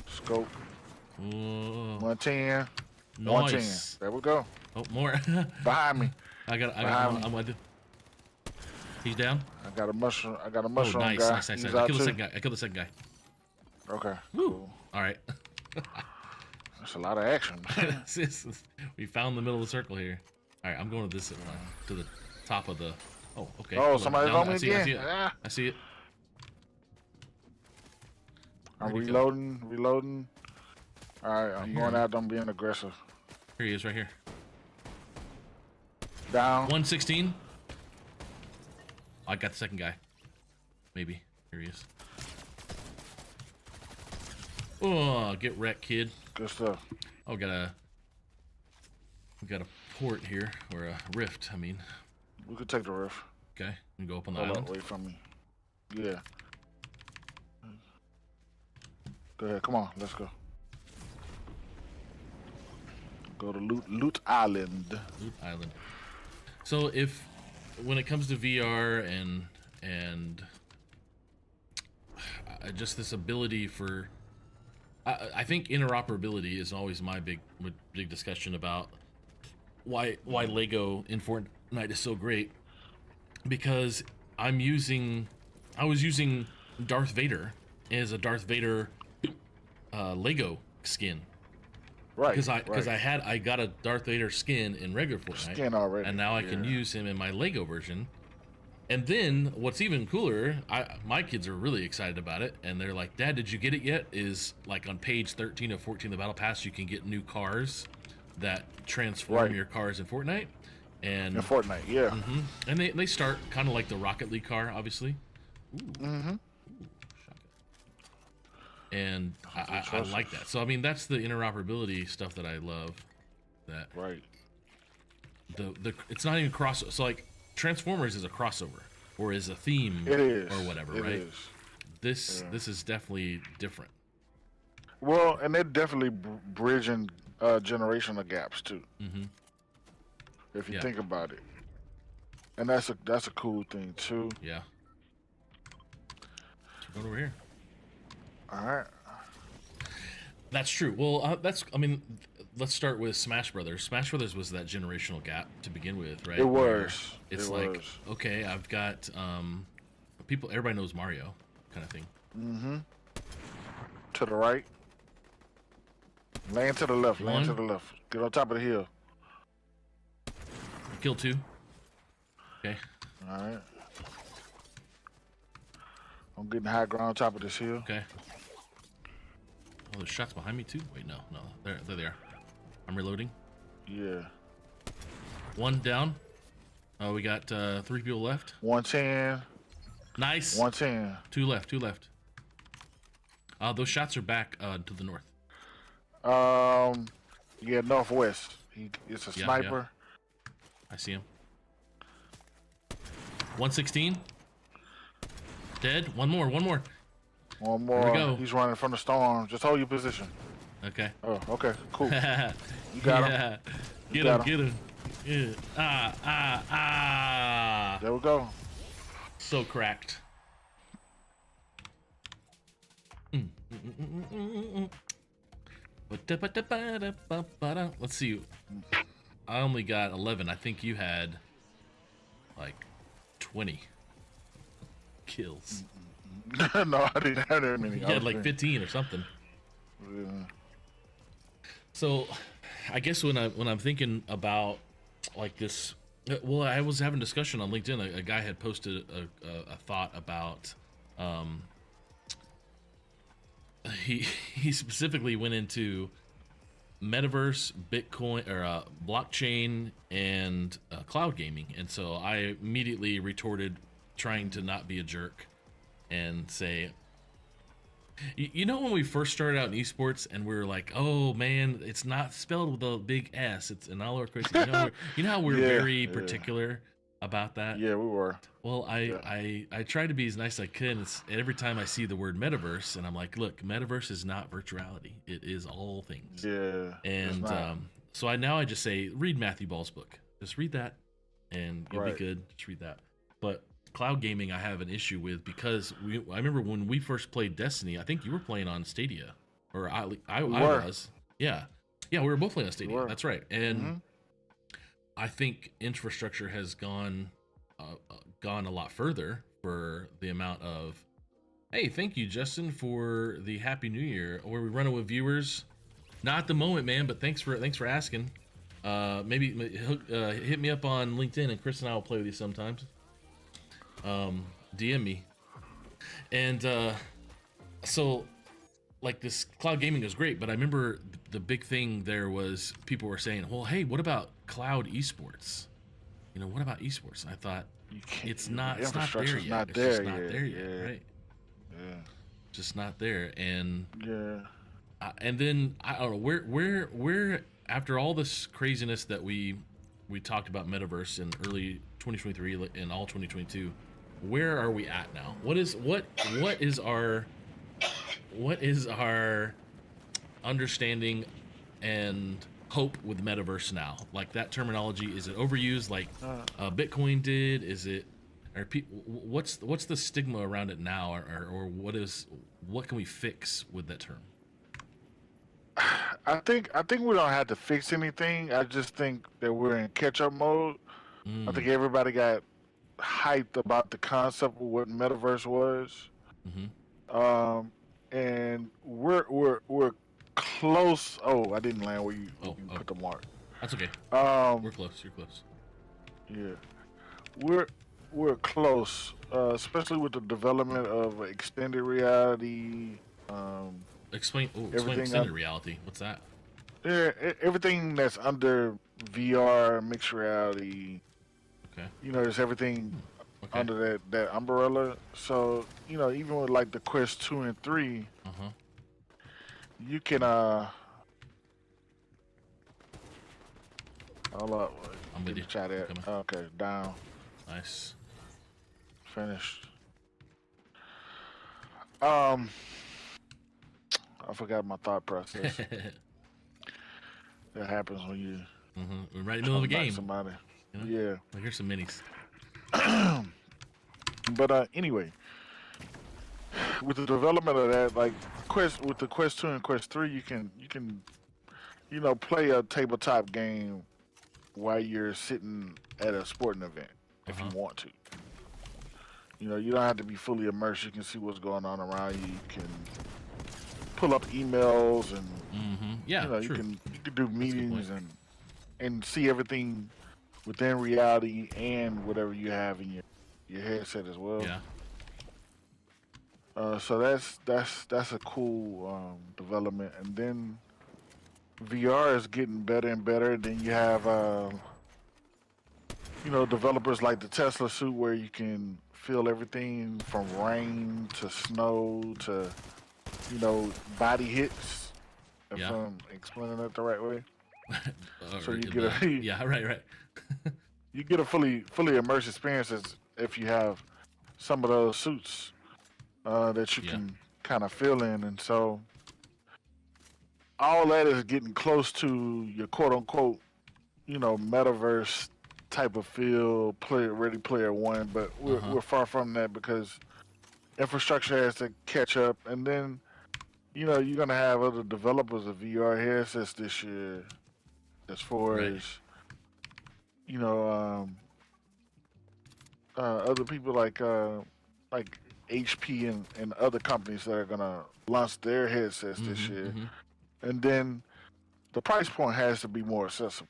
[SPEAKER 3] Scope.
[SPEAKER 10] Whoa.
[SPEAKER 3] 110.
[SPEAKER 10] Nice.
[SPEAKER 3] 110. There we go.
[SPEAKER 10] Oh, more.
[SPEAKER 3] Behind me.
[SPEAKER 10] He's down.
[SPEAKER 3] I got a mushroom.
[SPEAKER 10] Oh, nice,
[SPEAKER 3] guy.
[SPEAKER 10] nice. I killed the second guy.
[SPEAKER 3] Okay.
[SPEAKER 10] Woo.
[SPEAKER 3] Cool.
[SPEAKER 10] All right.
[SPEAKER 3] That's a lot of action.
[SPEAKER 10] We found the middle of the circle here. All right, I'm going to this line, to the top of the. Oh, okay.
[SPEAKER 3] Oh, somebody's on me again.
[SPEAKER 10] I see it.
[SPEAKER 3] I'm reloading. All right, I'm going out. I'm being aggressive.
[SPEAKER 10] Here he is, right here.
[SPEAKER 3] Down.
[SPEAKER 10] 116. I got the second guy. Maybe. Here he is. Oh, get wrecked, kid.
[SPEAKER 3] Good stuff.
[SPEAKER 10] Oh, we got a port here, or a rift. I mean.
[SPEAKER 3] We could take the rift.
[SPEAKER 10] Okay, we go up on the island.
[SPEAKER 3] Wait from me. Yeah. Go ahead. Come on. Let's go. Go to Loot Island.
[SPEAKER 10] Loot Island. So when it comes to VR and just this ability for, I think interoperability is always my big discussion about why Lego in Fortnite is so great, because I was using Darth Vader as a Darth Vader Lego skin.
[SPEAKER 3] Right.
[SPEAKER 10] Because I got a Darth Vader skin in regular Fortnite.
[SPEAKER 3] Skin already.
[SPEAKER 10] And now I can use him in my Lego version. And then what's even cooler, my kids are really excited about it, and they're like, "Dad, did you get it yet?" Is like on page 13 of 14 of the Battle Pass, you can get new cars that transform your cars in Fortnite. And
[SPEAKER 3] in Fortnite, yeah.
[SPEAKER 10] And they start kind of like the Rocket League car, obviously. Ooh. And I like that. So I mean, that's the interoperability stuff that I love. That the it's not even cross. So like Transformers is a crossover or is a theme or whatever, right? This is definitely different.
[SPEAKER 3] Well, and they're definitely bridging generational gaps too. If you think about it, and that's a cool thing too.
[SPEAKER 10] Yeah. So go over here.
[SPEAKER 3] All right.
[SPEAKER 10] That's true. Well, let's start with Smash Brothers. Smash Brothers was that generational gap to begin with, right?
[SPEAKER 3] It was.
[SPEAKER 10] It's okay, I've got everybody knows Mario kind of thing.
[SPEAKER 3] To the right. Land to the left. Land to the left. Get on top of the hill.
[SPEAKER 10] Kill 2. Okay.
[SPEAKER 3] All right. I'm getting high ground on top of this hill.
[SPEAKER 10] Okay. Oh, there's shots behind me too? Wait, no. There they are. I'm reloading.
[SPEAKER 3] Yeah.
[SPEAKER 10] 1 down. Oh, we got 3 people left.
[SPEAKER 3] 110.
[SPEAKER 10] Nice.
[SPEAKER 3] 110.
[SPEAKER 10] 2 left. Those shots are back to the north.
[SPEAKER 3] Yeah, northwest. It's a sniper.
[SPEAKER 10] I see him. 116. Dead. One more.
[SPEAKER 3] One more.
[SPEAKER 10] Here we go.
[SPEAKER 3] He's running from the storm. Just hold your position.
[SPEAKER 10] Okay.
[SPEAKER 3] Oh, okay. Cool. You got him.
[SPEAKER 10] Get him. Yeah.
[SPEAKER 3] There we go.
[SPEAKER 10] So cracked. Let's see. I only got 11. I think you had like 20 kills.
[SPEAKER 3] No, I didn't have that many.
[SPEAKER 10] You had like 15 or something.
[SPEAKER 3] Yeah.
[SPEAKER 10] So, I guess when I'm thinking about like this, well, I was having a discussion on LinkedIn. A guy had posted a thought about, he specifically went into metaverse, Bitcoin, or blockchain, and cloud gaming, and so I immediately retorted, trying to not be a jerk, and say, you know, when we first started out in esports and we were like, oh man, it's not spelled with a big S, it's an all lowercase. You know how we're very particular about that?
[SPEAKER 3] Yeah, we were.
[SPEAKER 10] Well, I tried to be as nice as I could. And every time I see the word metaverse, and I'm like, look, metaverse is not virtuality. It is all things.
[SPEAKER 3] Yeah.
[SPEAKER 10] And so I just say, read Matthew Ball's book. Just read that, and you'll be good. Just read that. But cloud gaming, I have an issue with, because I remember when we first played Destiny. I think you were playing on Stadia, or I was. Yeah, we were both playing on Stadia. That's right. And I think infrastructure has gone a lot further for the amount of, hey, thank you, Justin, for the Happy New Year. Where we running with viewers? Not at the moment, man, but thanks for asking. Maybe hit me up on LinkedIn, and Chris and I will play with you sometimes. DM me. And so like, this cloud gaming is great, but I remember the big thing there was people were saying, well, hey, what about cloud esports? You know, what about esports? I thought, it's not there yet. It's just not there yet, right?
[SPEAKER 3] Yeah.
[SPEAKER 10] Just not there. And
[SPEAKER 3] and
[SPEAKER 10] then I don't know where after all this craziness that we talked about metaverse in early 2023 and all 2022, where are we at now? What is our understanding and hope with metaverse now? Like, that terminology, is it overused like Bitcoin did? Is it, or what's the stigma around it now, or what can we fix with that term?
[SPEAKER 3] I think we don't have to fix anything. I just think that we're in catch-up mode. I think everybody got hyped about the concept of what metaverse was, and we're close. Oh, I didn't land where you put the mark.
[SPEAKER 10] That's okay. We're close. You're close.
[SPEAKER 3] Yeah, we're close, especially with the development of extended reality.
[SPEAKER 10] Explain extended reality. What's that?
[SPEAKER 3] Yeah, everything that's under VR, mixed reality.
[SPEAKER 10] Okay.
[SPEAKER 3] You know, there's everything under that umbrella. So, you know, even with like the Quest 2 and 3, you can hold up.
[SPEAKER 10] I'm with you.
[SPEAKER 3] Chat it. Okay, down.
[SPEAKER 10] Nice.
[SPEAKER 3] Finished. I forgot my thought process. That happens when you
[SPEAKER 10] we're right in the middle of a game.
[SPEAKER 3] Somebody.
[SPEAKER 10] You know?
[SPEAKER 3] Yeah.
[SPEAKER 10] Like, here's some minis.
[SPEAKER 3] But anyway, with the development of that, like with the Quest 2 and Quest 3, you can play a tabletop game while you're sitting at a sporting event if you want to. You know, you don't have to be fully immersed. You can see what's going on around you. You can pull up emails and
[SPEAKER 10] true.
[SPEAKER 3] you can do meetings and see everything within reality and whatever you have in your headset as well.
[SPEAKER 10] Yeah.
[SPEAKER 3] So that's a cool development. And then VR is getting better and better. Then you have developers like the Tesla suit, where you can feel everything from rain to snow to body hits. If I'm explaining that the right way. So you get
[SPEAKER 10] right.
[SPEAKER 3] You get a fully immersed experience if you have some of those suits that you can kind of feel in, and so all that is getting close to your quote unquote, metaverse type of feel, Ready Player One, but we're far from that because infrastructure has to catch up, and then you're gonna have other developers of VR headsets this year, as far as you know, other people like HP and other companies that are gonna launch their headsets this year, and then the price point has to be more accessible.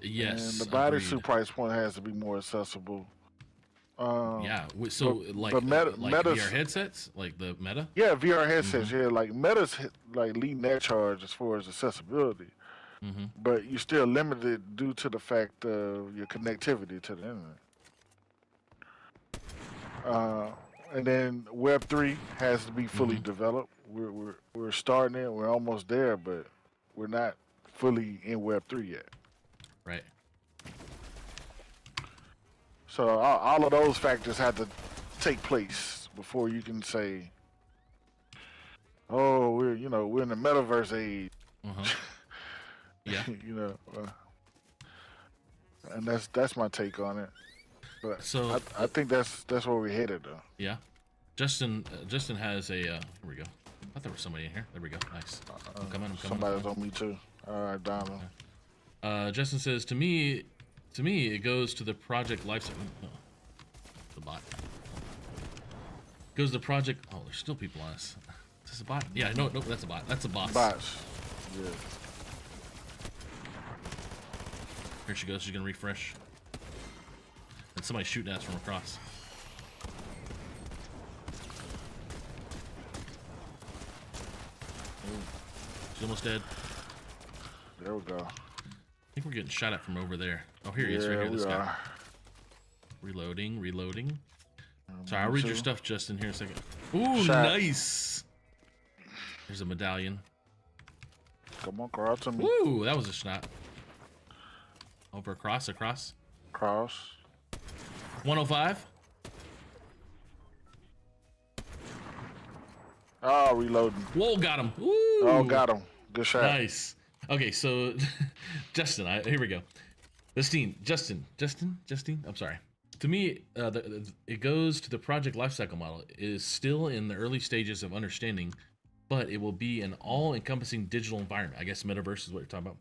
[SPEAKER 10] Yes,
[SPEAKER 3] and the
[SPEAKER 10] agreed.
[SPEAKER 3] bodysuit price point has to be more accessible.
[SPEAKER 10] Yeah, so like
[SPEAKER 3] Meta's,
[SPEAKER 10] VR headsets, like the Meta.
[SPEAKER 3] Yeah, VR headsets. Yeah, like Meta's like leading that charge as far as accessibility, but you're still limited due to the fact of your connectivity to the internet. And then Web3 has to be fully developed. We're starting it. We're almost there, but we're not fully in Web3 yet.
[SPEAKER 10] Right.
[SPEAKER 3] So all of those factors have to take place before you can say, "Oh, we're in the metaverse age."
[SPEAKER 10] Yeah.
[SPEAKER 3] And that's my take on it. But
[SPEAKER 10] so
[SPEAKER 3] I think that's where we're headed, though.
[SPEAKER 10] Yeah. Justin has a. Here we go. I thought there was somebody in here. There we go. Nice. I'm coming.
[SPEAKER 3] Somebody's on me too. All right, Donald.
[SPEAKER 10] Justin says, to me, it goes to the project lifecycle. Oh, the bot. Goes to the project. Oh, there's still people on us. Is this a bot? Yeah, no, that's a bot. That's a boss.
[SPEAKER 3] Bots. Yeah.
[SPEAKER 10] Here she goes. She's gonna refresh. And somebody's shooting at us from across. She's almost dead.
[SPEAKER 3] There we go.
[SPEAKER 10] I think we're getting shot at from over there. Oh, here he is, right here, this guy. Reloading. Sorry, I'll read your stuff, Justin, here in a second. Ooh, nice! There's a medallion.
[SPEAKER 3] Come on, crawl to me.
[SPEAKER 10] Ooh, that was a shot. Over across.
[SPEAKER 3] Cross.
[SPEAKER 10] 105.
[SPEAKER 3] Oh, reloading.
[SPEAKER 10] Whoa, got him. Ooh.
[SPEAKER 3] Oh, got him. Good shot.
[SPEAKER 10] Nice. Okay, so Justin, here we go. Justin. I'm sorry. To me, it goes to the project lifecycle model. It is still in the early stages of understanding, but it will be an all-encompassing digital environment. I guess metaverse is what you're talking about.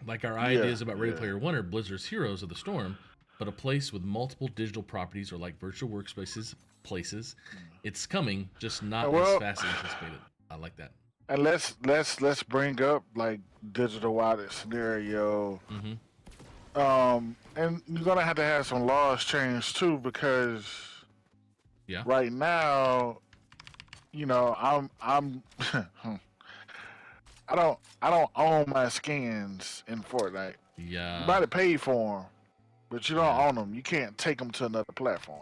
[SPEAKER 10] Like our ideas about Ready Player One or Blizzard's Heroes of the Storm, but a place with multiple digital properties or like virtual workspaces, places. It's coming, just not as fast as anticipated. I like that.
[SPEAKER 3] And let's bring up like digital wallet scenario. And you're gonna have to have some laws changed too, because right now, I'm I don't own my skins in Fortnite.
[SPEAKER 10] Yeah.
[SPEAKER 3] You might have paid for them, but you don't own them. You can't take them to another platform.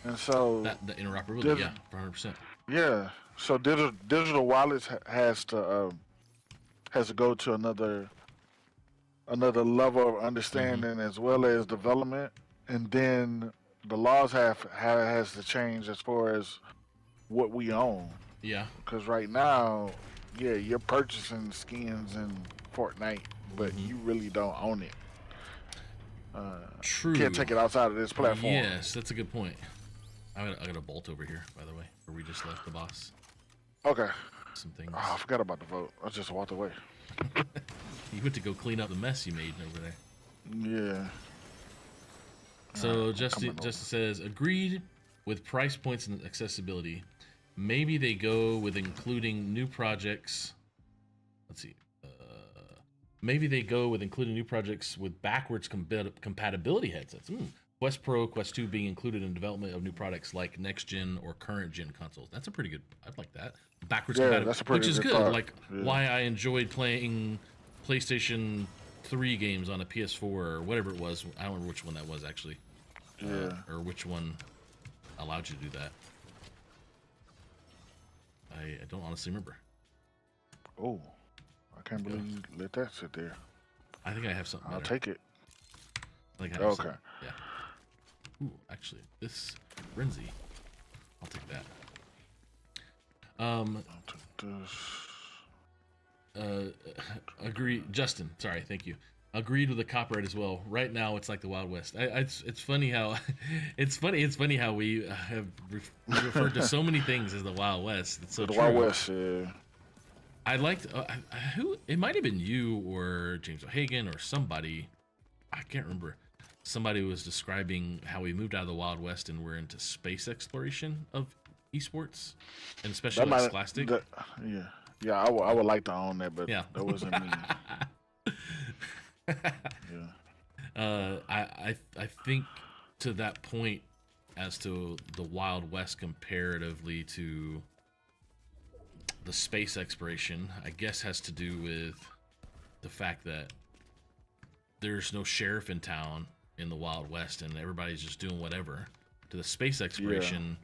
[SPEAKER 3] And so
[SPEAKER 10] the interoperability, 100%.
[SPEAKER 3] Yeah. So digital wallets has to go to another level of understanding as well as development, and then the laws has to change as far as what we own.
[SPEAKER 10] Yeah.
[SPEAKER 3] Because right now, you're purchasing skins in Fortnite, but you really don't own it.
[SPEAKER 10] True.
[SPEAKER 3] You can't take it outside of this platform.
[SPEAKER 10] Yes, that's a good point. I got a bolt over here, by the way, where we just left the boss.
[SPEAKER 3] Okay.
[SPEAKER 10] Some things.
[SPEAKER 3] Oh, I forgot about the vote. I just walked away.
[SPEAKER 10] You went to go clean up the mess you made over there.
[SPEAKER 3] Yeah.
[SPEAKER 10] So Justin says, agreed with price points and accessibility. Maybe they go with including new projects. Let's see. Maybe they go with including new projects with backwards compatibility headsets. Quest Pro, Quest 2 being included in development of new products like next gen or current gen consoles. That's a pretty good. I'd like that. Backwards compatibility,
[SPEAKER 3] that's a pretty
[SPEAKER 10] which is
[SPEAKER 3] good
[SPEAKER 10] good.
[SPEAKER 3] thought.
[SPEAKER 10] Like why I enjoyed playing PlayStation 3 games on a PS4 or whatever it was. I don't remember which one that was actually. Or which one allowed you to do that. I don't honestly remember.
[SPEAKER 3] Oh, I can't believe you let that sit there.
[SPEAKER 10] I think I have something.
[SPEAKER 3] I'll take it.
[SPEAKER 10] I think I have something. Yeah. Ooh, actually, this Renzi. I'll take that.
[SPEAKER 3] I'll take this.
[SPEAKER 10] Agree, Justin. Sorry, thank you. Agreed with the copyright as well. Right now, it's like the Wild West. It's funny how it's funny how we have referred to so many things as the Wild West. It's so
[SPEAKER 3] the
[SPEAKER 10] true.
[SPEAKER 3] Wild West. Yeah.
[SPEAKER 10] I liked who it might have been you or James O'Hagan or somebody I can't remember. Somebody was describing how we moved out of the Wild West and we're into space exploration of esports, and especially like Scholastic.
[SPEAKER 3] Yeah, I would like to own that, but
[SPEAKER 10] Yeah.
[SPEAKER 3] that wasn't me. Yeah.
[SPEAKER 10] I think to that point, as to the Wild West comparatively to the space exploration, I guess has to do with the fact that there's no sheriff in town in the Wild West and everybody's just doing whatever. To the space exploration,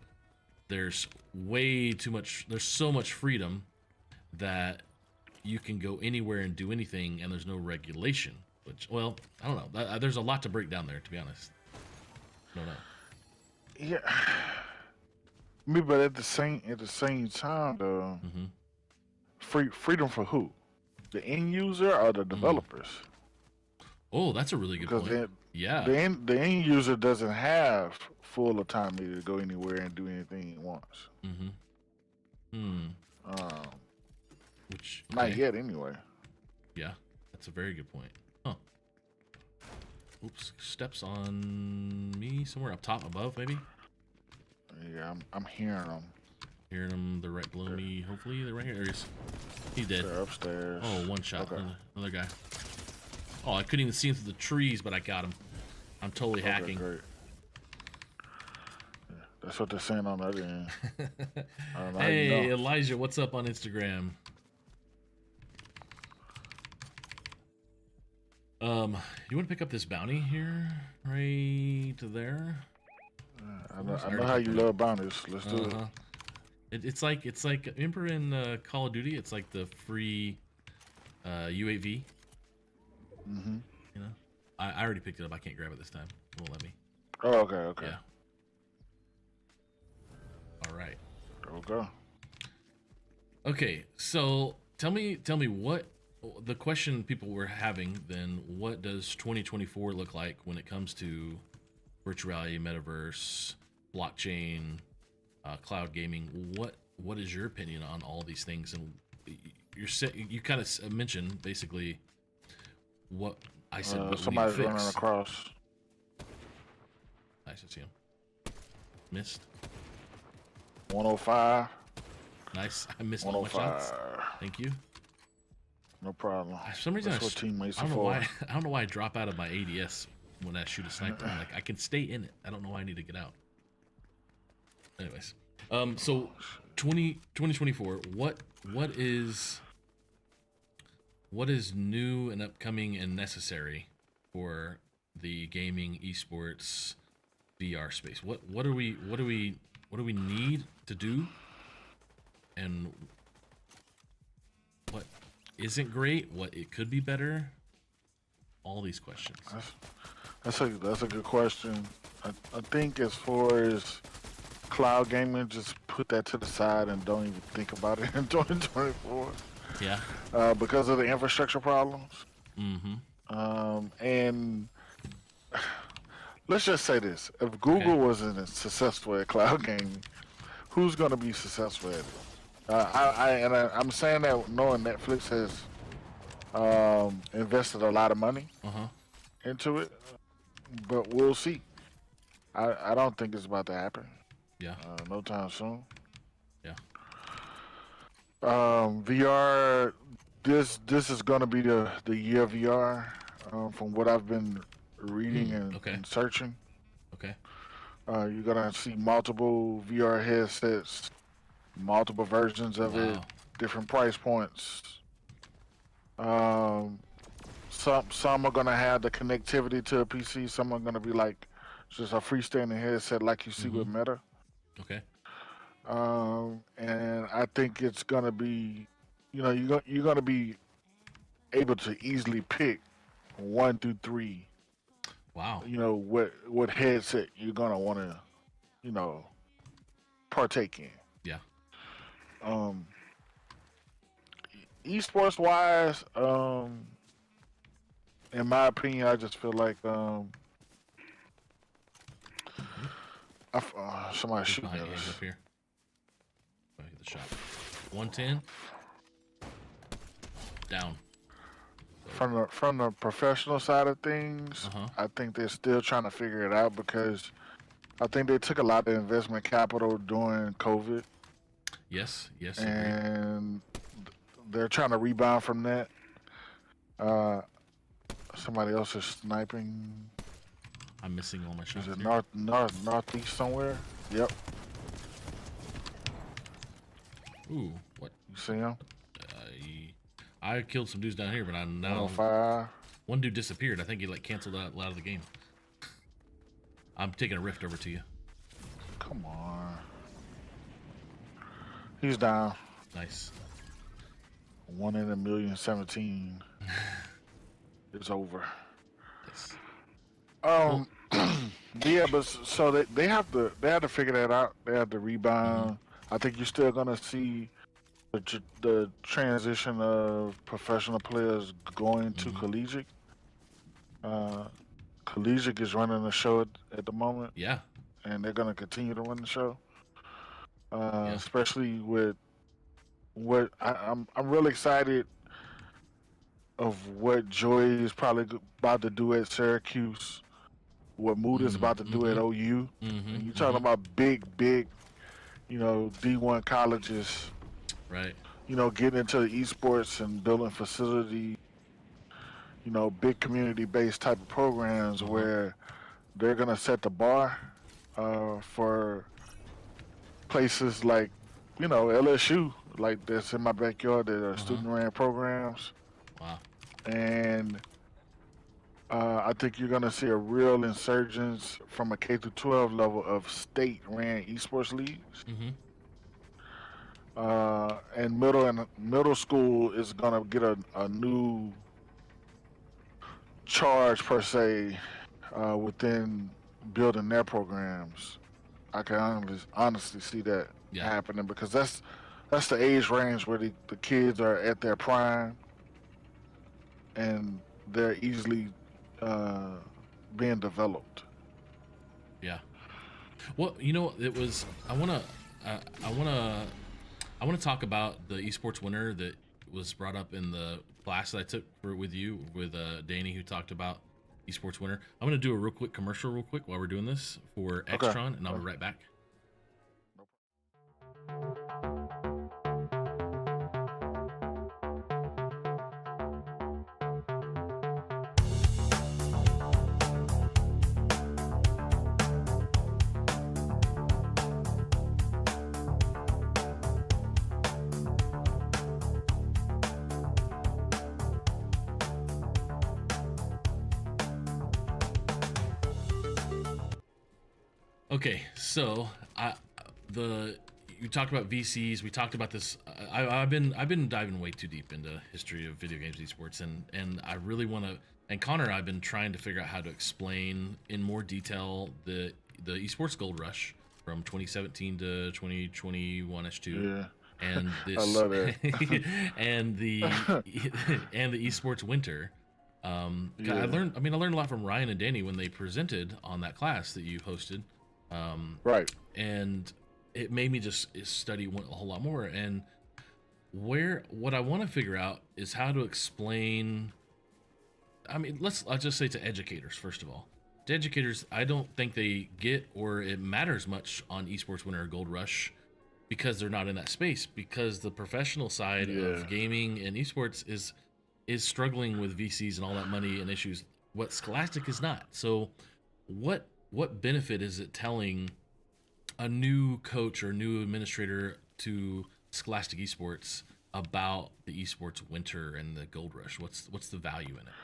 [SPEAKER 10] there's way too much, there's so much freedom that you can go anywhere and do anything and there's no regulation, which, well, I don't know. There's a lot to break down there, to be honest. I don't know.
[SPEAKER 3] Yeah. Me, but at the same time, though, freedom for who? The end user or the developers?
[SPEAKER 10] Oh, that's a really good point.
[SPEAKER 3] The end user doesn't have full autonomy to go anywhere and do anything he wants.
[SPEAKER 10] Which
[SPEAKER 3] not yet, anyway.
[SPEAKER 10] Yeah, that's a very good point. Huh. Oops, steps on me somewhere up top, above, maybe.
[SPEAKER 3] Yeah, I'm hearing them.
[SPEAKER 10] Hearing them, they're right below me. Hopefully, they're right here. There he is. He's dead.
[SPEAKER 3] They're upstairs.
[SPEAKER 10] Oh, one shot.
[SPEAKER 3] Okay.
[SPEAKER 10] Another guy. Oh, I couldn't even see him through the trees, but I got him. I'm totally hacking.
[SPEAKER 3] Great. Yeah, that's what they're saying on the other end.
[SPEAKER 10] Hey, Elijah, what's up on Instagram? You want to pick up this bounty here? Right there?
[SPEAKER 3] I know how you love bounties. Let's do it.
[SPEAKER 10] It's like remember in Call of Duty, it's like the free UAV. You know, I already picked it up. I can't grab it this time. It won't let me.
[SPEAKER 3] Oh, okay.
[SPEAKER 10] Yeah. All right.
[SPEAKER 3] There we go.
[SPEAKER 10] Okay, so tell me what the question people were having then. What does 2024 look like when it comes to virtual reality, metaverse, blockchain, cloud gaming? What is your opinion on all these things? And you kind of mentioned basically what I said. What
[SPEAKER 3] somebody's running across.
[SPEAKER 10] Nice to see him. Missed.
[SPEAKER 3] 105.
[SPEAKER 10] Nice. I missed all my shots. Thank you.
[SPEAKER 3] No problem.
[SPEAKER 10] For some reason,
[SPEAKER 3] That's what teammates
[SPEAKER 10] I don't
[SPEAKER 3] are
[SPEAKER 10] know
[SPEAKER 3] for.
[SPEAKER 10] why. I don't know why I drop out of my ADS when I shoot a sniper. I'm like, I can stay in it. I don't know why I need to get out. Anyways, so 2024. What is new and upcoming and necessary for the gaming esports VR space? What do we need to do, and what isn't great? What it could be better? All these questions.
[SPEAKER 3] That's a good question. I think as far as cloud gaming, just put that to the side and don't even think about it in 2024.
[SPEAKER 10] Yeah.
[SPEAKER 3] Because of the infrastructure problems. And let's just say this: if Google wasn't successful at cloud gaming, who's going to be successful at it? I'm saying that knowing Netflix has invested a lot of money into it, but we'll see. I don't think it's about to happen.
[SPEAKER 10] Yeah.
[SPEAKER 3] No time soon.
[SPEAKER 10] Yeah.
[SPEAKER 3] VR. This is going to be the year of VR, from what I've been reading and searching.
[SPEAKER 10] Okay.
[SPEAKER 3] You're gonna see multiple VR headsets, multiple versions of it, different price points. Some are gonna have the connectivity to a PC. Some are gonna be like just a freestanding headset, like you see with Meta.
[SPEAKER 10] Okay.
[SPEAKER 3] And I think it's gonna be, you're gonna be able to easily pick 1 through 3.
[SPEAKER 10] Wow.
[SPEAKER 3] What headset you're gonna want to, partake in.
[SPEAKER 10] Yeah.
[SPEAKER 3] Esports wise, in my opinion, I just feel like somebody shooting at us.
[SPEAKER 10] Up here. Oh, hit the shot. 110. Down.
[SPEAKER 3] from the professional side of things, I think they're still trying to figure it out because I think they took a lot of investment capital during COVID.
[SPEAKER 10] Yes,
[SPEAKER 3] and they're trying to rebound from that. Somebody else is sniping.
[SPEAKER 10] I'm missing all my shots.
[SPEAKER 3] Is it
[SPEAKER 10] here.
[SPEAKER 3] northeast somewhere? Yep.
[SPEAKER 10] Ooh, what?
[SPEAKER 3] You see him?
[SPEAKER 10] I killed some dudes down here, but I'm now.
[SPEAKER 3] 105.
[SPEAKER 10] One dude disappeared. I think he like canceled out of the game. I'm taking a rift over to you.
[SPEAKER 3] Come on. He's down.
[SPEAKER 10] Nice.
[SPEAKER 3] 1 in a million 17. It's over.
[SPEAKER 10] Nice.
[SPEAKER 3] Yeah, but so they have to figure that out. They have to rebound. I think you're still gonna see the transition of professional players going to collegiate. Collegiate is running the show at the moment.
[SPEAKER 10] Yeah.
[SPEAKER 3] And they're gonna continue to run the show. Especially with what I'm really excited of what Joy is probably about to do at Syracuse, what Mood is about to do at OU. And you're talking about big, D1 colleges.
[SPEAKER 10] Right.
[SPEAKER 3] Getting into the esports and building facility, big community-based type of programs where they're gonna set the bar for places like, LSU, like that's in my backyard, that are student-ran programs.
[SPEAKER 10] Wow.
[SPEAKER 3] And I think you're going to see a real insurgence from a K-12 level of state-ran esports leagues. And middle school is going to get a new charge, per se, within building their programs. I can honestly see that happening because that's the age range where the kids are at their prime and they're easily being developed.
[SPEAKER 10] Yeah. Well, it was. I want to talk about the esports winner that was brought up in the class that I took with you with Danny, who talked about esports winner. I'm going to do a real quick commercial while we're doing this for Extron, and I'll be right back. Okay, so you talked about VCs. We talked about this. I've been diving way too deep into history of video games, esports, and I really want to. And Connor and I've been trying to figure out how to explain in more detail the esports gold rush from 2017 to 2021 S2.
[SPEAKER 3] Yeah.
[SPEAKER 10] And this,
[SPEAKER 3] I love it.
[SPEAKER 10] and the esports winter. I learned a lot from Ryan and Danny when they presented on that class that you hosted.
[SPEAKER 3] Right.
[SPEAKER 10] And it made me just study a whole lot more. And what I want to figure out is how to explain. I mean, I'll just say to educators, first of all. To educators, I don't think they get or it matters much on esports winter or gold rush because they're not in that space, because the professional side of gaming and esports is struggling with VCs and all that money and issues. What Scholastic is not. So what benefit is it telling a new coach or new administrator to Scholastic Esports about the esports winter and the gold rush? What's the value in it?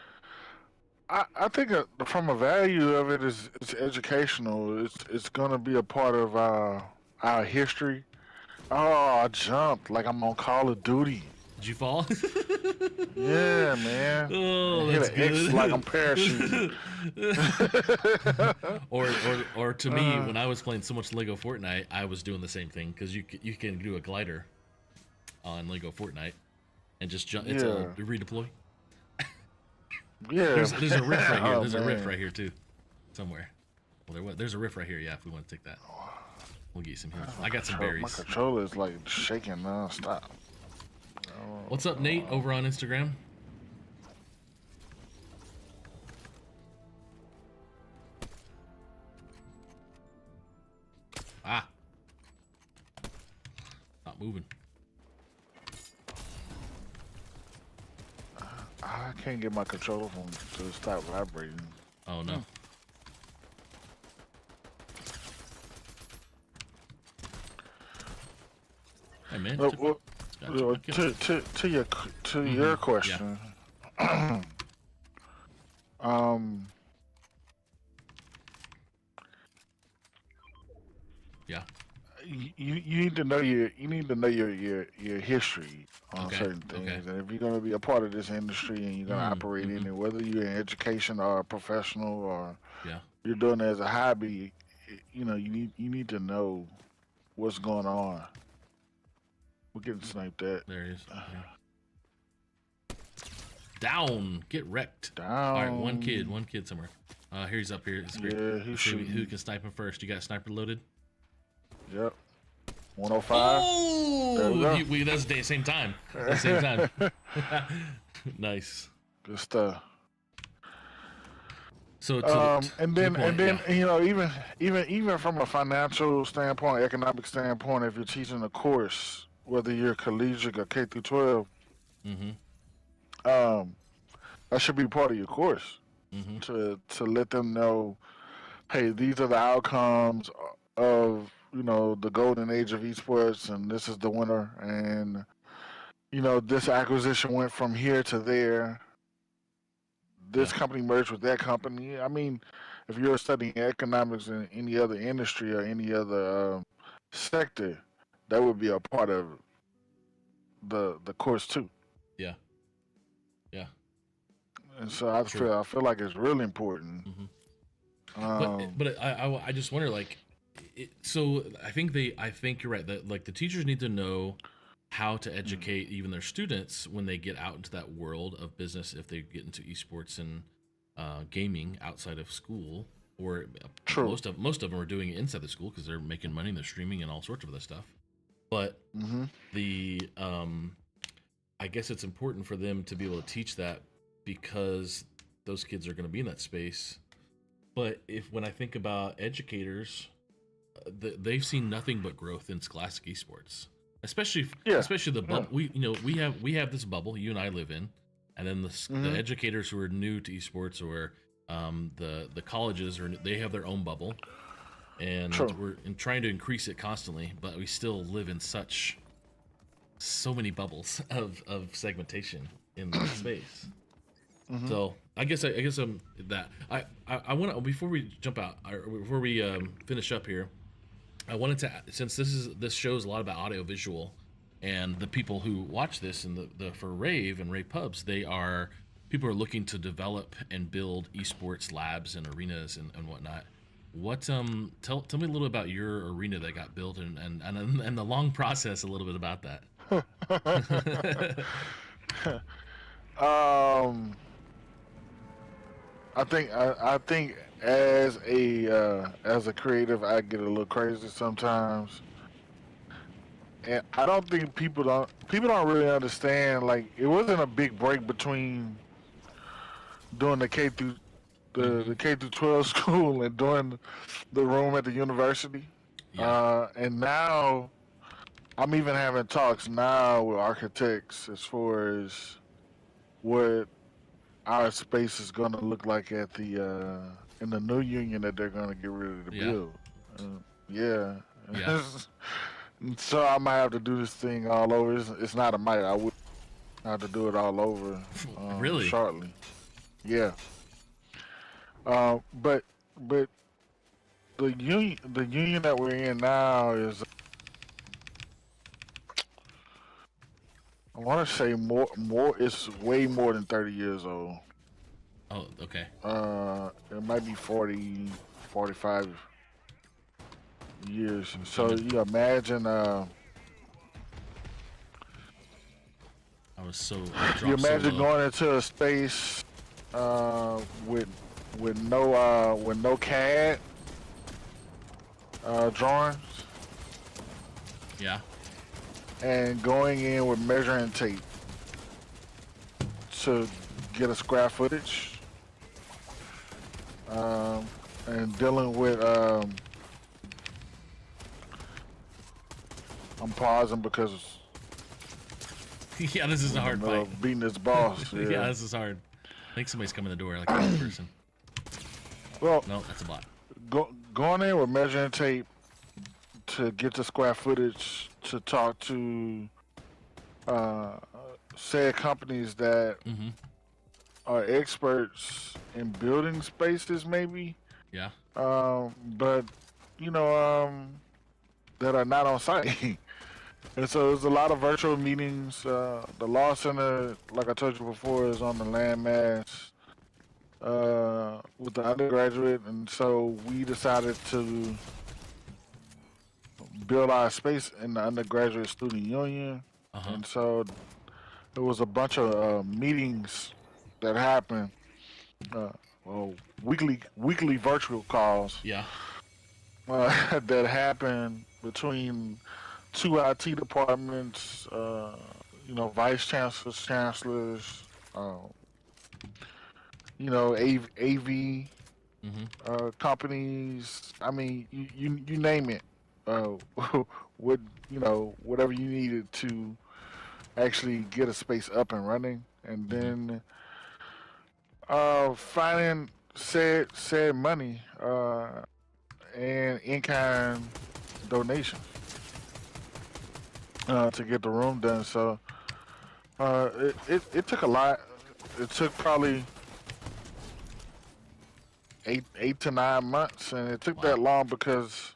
[SPEAKER 3] I think from a value of it is it's educational. It's going to be a part of our history. Oh, I jumped like I'm on Call of Duty.
[SPEAKER 10] Did you fall?
[SPEAKER 3] Yeah, man.
[SPEAKER 10] Oh, that's
[SPEAKER 3] hit an
[SPEAKER 10] good.
[SPEAKER 3] X like I'm parachuting.
[SPEAKER 10] or to me, when I was playing so much Lego Fortnite, I was doing the same thing because you can do a glider on Lego Fortnite and just jump. It's a redeploy.
[SPEAKER 3] Yeah,
[SPEAKER 10] there's a rift right here.
[SPEAKER 3] Oh,
[SPEAKER 10] There's a rift
[SPEAKER 3] man.
[SPEAKER 10] right here too, somewhere. Well, there's a rift right here. Yeah, if we want to take that, we'll get you some heals. I got some berries.
[SPEAKER 3] My controller is like shaking non-stop.
[SPEAKER 10] What's up, Nate, over on Instagram? Ah. Not moving.
[SPEAKER 3] I can't get my controller to stop vibrating.
[SPEAKER 10] Oh no. Hey man.
[SPEAKER 3] Well,
[SPEAKER 10] Gotcha.
[SPEAKER 3] to your question,
[SPEAKER 10] Yeah.
[SPEAKER 3] you need to know your history on
[SPEAKER 10] Okay,
[SPEAKER 3] certain things,
[SPEAKER 10] okay.
[SPEAKER 3] and if you're gonna be a part of this industry and you're gonna operate in it, whether you're in education or a professional or
[SPEAKER 10] Yeah.
[SPEAKER 3] you're doing it as a hobby, you need to know what's going on. We're getting sniped at.
[SPEAKER 10] There he is. Yeah. Down. Get wrecked.
[SPEAKER 3] Down.
[SPEAKER 10] All right, one kid somewhere. Here he's up here. It's great.
[SPEAKER 3] Yeah, he's
[SPEAKER 10] Let's see
[SPEAKER 3] shooting.
[SPEAKER 10] who can snipe him first. You got a sniper loaded?
[SPEAKER 3] Yep. 105. There we go.
[SPEAKER 10] We that's the same time. At the same time. Nice.
[SPEAKER 3] Good stuff.
[SPEAKER 10] So
[SPEAKER 3] and then even from a financial standpoint, economic standpoint, if you're teaching a course, whether you're collegiate or K through 12, that should be part of your course to let them know, hey, these are the outcomes of the golden age of esports, and this is the winner, and this acquisition went from here to there. This company merged with that company. I mean, if you're studying economics in any other industry or any other sector, that would be a part of the course too.
[SPEAKER 10] Yeah. Yeah.
[SPEAKER 3] And so I feel like it's really important.
[SPEAKER 10] But I just wonder, like, so I think you're right that like the teachers need to know how to educate even their students when they get out into that world of business, if they get into esports and gaming outside of school, or most of them are doing it inside the school because they're making money and they're streaming and all sorts of other stuff. But the I guess it's important for them to be able to teach that because those kids are going to be in that space. But when I think about educators, they've seen nothing but growth in scholastic esports. Especially the bubble. We have this bubble you and I live in, and then the educators who are new to esports, or the colleges, they have their own bubble, and we're trying to increase it constantly, but we still live in so many bubbles of segmentation in that space. So I guess that I want to, before we jump out, or before we finish up here, I wanted to, since this show is a lot about audio visual, and the people who watch this and for rAVe and rAVe pubs, people are looking to develop and build esports labs and arenas and whatnot. Tell me a little about your arena that got built and the long process, a little bit about that.
[SPEAKER 3] I think as a creative, I get a little crazy sometimes, and I don't think people don't really understand. Like, it wasn't a big break between doing the K through 12 school and doing the room at the university. And now I'm even having talks now with architects as far as what our space is going to look like at the in the new union that they're going to get ready to build. So I might have to do this thing all over. It's not a might. I would have to do it all over.
[SPEAKER 10] Really?
[SPEAKER 3] Shortly. Yeah. But the union that we're in now is, I want to say more. It's way more than 30 years old.
[SPEAKER 10] Oh, okay.
[SPEAKER 3] It might be 40, 45 years. So you imagine.
[SPEAKER 10] I was so.
[SPEAKER 3] You imagine going into a space with no CAD drawings.
[SPEAKER 10] Yeah.
[SPEAKER 3] And going in with measuring tape to get a square footage, and dealing with I'm pausing because
[SPEAKER 10] Yeah, this is a hard fight.
[SPEAKER 3] beating this boss.
[SPEAKER 10] Yeah, this is hard. I think somebody's coming in the door, like a person.
[SPEAKER 3] Well,
[SPEAKER 10] no, that's a bot.
[SPEAKER 3] Going in with measuring tape to get the square footage to talk to said companies that are experts in building spaces, maybe.
[SPEAKER 10] Yeah.
[SPEAKER 3] But that are not on site. And so there's a lot of virtual meetings. The law center, like I told you before, is on the landmass with the undergraduate, and so we decided to build our space in the undergraduate student union. And so there was a bunch of meetings that happened, weekly virtual calls.
[SPEAKER 10] Yeah.
[SPEAKER 3] That happened between two IT departments, vice chancellors, chancellors, AV companies. I mean, you name it. Whatever you needed to actually get a space up and running, and then finding said money and in-kind donations to get the room done. So it took a lot. It took probably 8 to 9 months, and it took that long because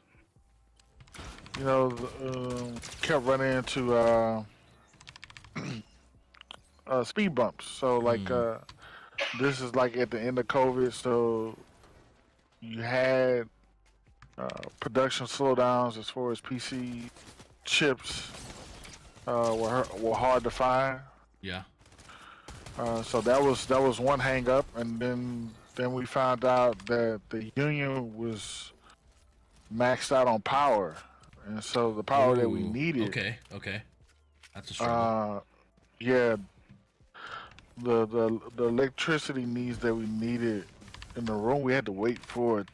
[SPEAKER 3] kept running into speed bumps. So like this is like at the end of COVID, so you had production slowdowns as far as PC chips were hard to find.
[SPEAKER 10] Yeah.
[SPEAKER 3] So that was one hang up, and then we found out that the union was maxed out on power, and so the power that we needed.
[SPEAKER 10] Okay. That's a struggle.
[SPEAKER 3] Yeah. The electricity needs that we needed in the room, we had to wait for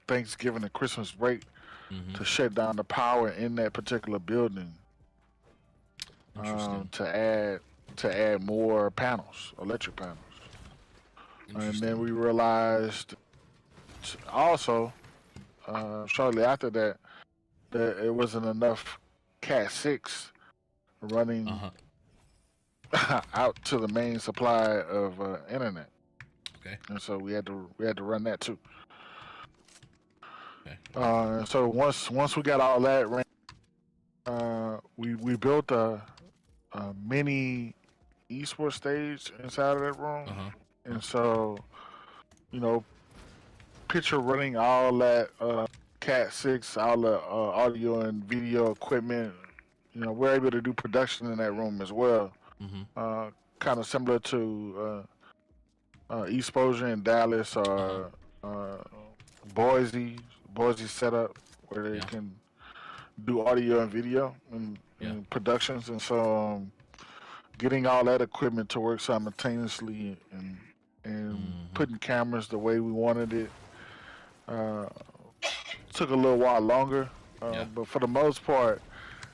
[SPEAKER 3] Thanksgiving and Christmas break to shut down the power in that particular building. To add more panels, electric panels. And then we realized also shortly after that it wasn't enough Cat 6 running out to the main supply of internet.
[SPEAKER 10] Okay.
[SPEAKER 3] And so we had to run that too. Okay. So once we got all that ran, we built a mini esports stage inside of that room. And so, picture running all that Cat 6, all the audio and video equipment. We're able to do production in that room as well. Kind of similar to Exposure in Dallas or Boise setup, where they can do audio and video and productions. And so getting all that equipment to work simultaneously and putting cameras the way we wanted it took a little while longer. But for the most part,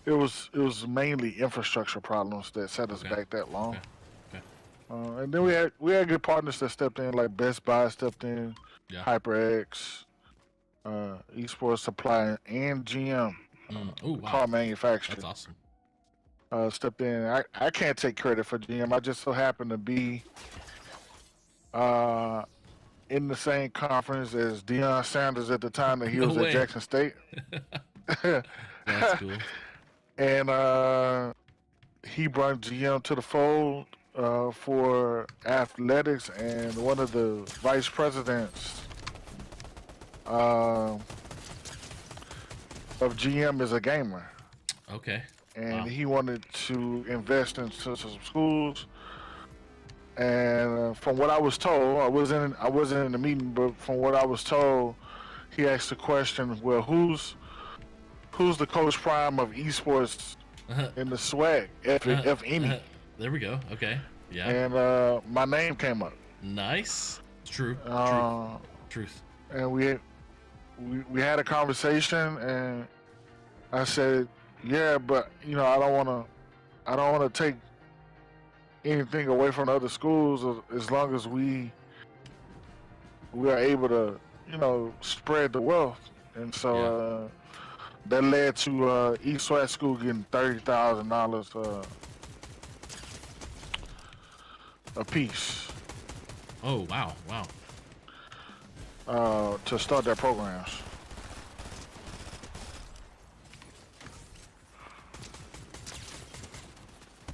[SPEAKER 3] it was mainly infrastructure problems that set us back that long. And then we had good partners that stepped in, like Best Buy stepped in, HyperX, Esports Supply, and GM, car manufacturer.
[SPEAKER 10] That's awesome.
[SPEAKER 3] Stepped in. I can't take credit for GM. I just so happened to be in the same conference as Deion Sanders at the time that he was at Jackson State.
[SPEAKER 10] That's cool.
[SPEAKER 3] And he brought GM to the fold for athletics, and one of the vice presidents of GM is a gamer.
[SPEAKER 10] Okay.
[SPEAKER 3] And he wanted to invest into some schools. And from what I was told, I wasn't in the meeting, but from what I was told, he asked the question, well, who's the Coach Prime of esports in the swag, if any?
[SPEAKER 10] There we go. Okay. Yeah.
[SPEAKER 3] And my name came up.
[SPEAKER 10] Nice. It's true. Truth.
[SPEAKER 3] And we had a conversation, and I said, Yeah, but I don't wanna take anything away from the other schools as long as we are able to, spread the wealth. And so that led to East Swat School getting $30,000 a piece
[SPEAKER 10] Oh, wow.
[SPEAKER 3] to start their programs.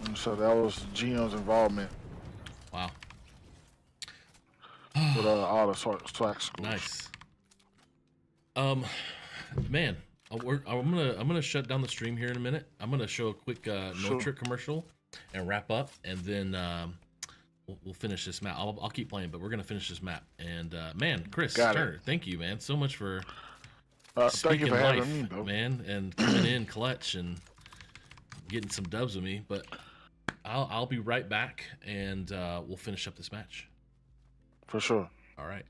[SPEAKER 3] And so that was GM's involvement
[SPEAKER 10] Wow.
[SPEAKER 3] with all the SWAC schools.
[SPEAKER 10] Nice. Man, I'm gonna shut down the stream here in a minute. I'm gonna show a quick No Trick commercial and wrap up, and then we'll finish this map. I'll keep playing, but we're gonna finish this map. And man, Chris Turner, thank you, man, so much for
[SPEAKER 3] thank you for having me, bro.
[SPEAKER 10] man, and coming in clutch and getting some dubs with me. But I'll be right back, and we'll finish up this match.
[SPEAKER 3] For sure.
[SPEAKER 10] All right.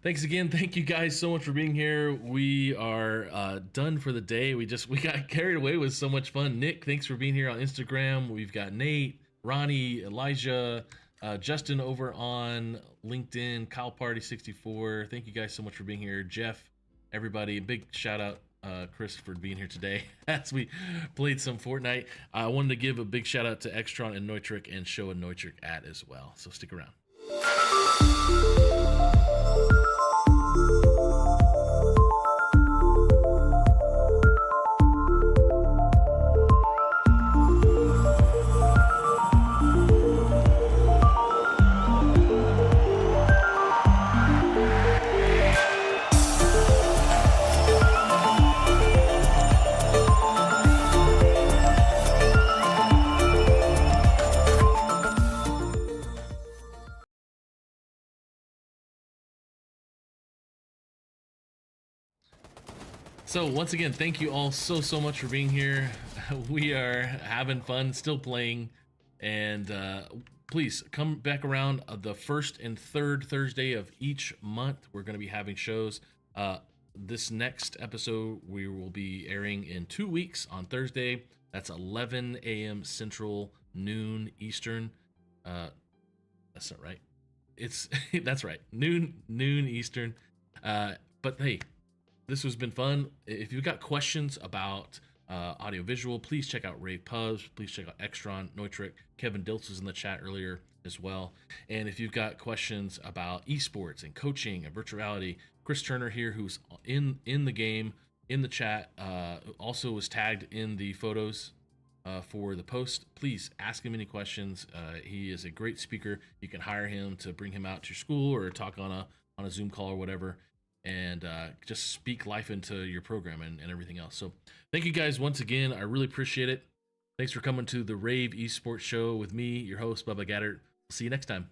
[SPEAKER 10] Thanks again. Thank you guys so much for being here. We are done for the day. We got carried away with so much fun. Nick, thanks for being here on Instagram. We've got Nate, Ronnie, Elijah, Justin over on LinkedIn, Kyle Party 64. Thank you guys so much for being here. Jeff, everybody, big shout out, Chris, for being here today as we played some Fortnite. I wanted to give a big shout out to Extron and Neutrik and show a Neutrik ad as well. So stick around. So once again, thank you all so much for being here. We are having fun, still playing, and please come back around the first and third Thursday of each month. We're going to be having shows. This next episode we will be airing in 2 weeks on Thursday. That's 11 a.m. Central, noon Eastern. That's not right. That's right, noon Eastern. But hey, this has been fun. If you've got questions about audiovisual, please check out rAVe Pubs. Please check out Extron, Neutrik. Kevin Diltz was in the chat earlier as well. And if you've got questions about esports and coaching and virtuality, Chris Turner here, who's in the game, in the chat, also was tagged in the photos for the post. Please ask him any questions. He is a great speaker. You can hire him to bring him out to your school or talk on a Zoom call or whatever, and just speak life into your program and everything else. So thank you guys once again. I really appreciate it. Thanks for coming to the rAVe Esports Show with me, your host, Bubba Gaeddert. See you next time.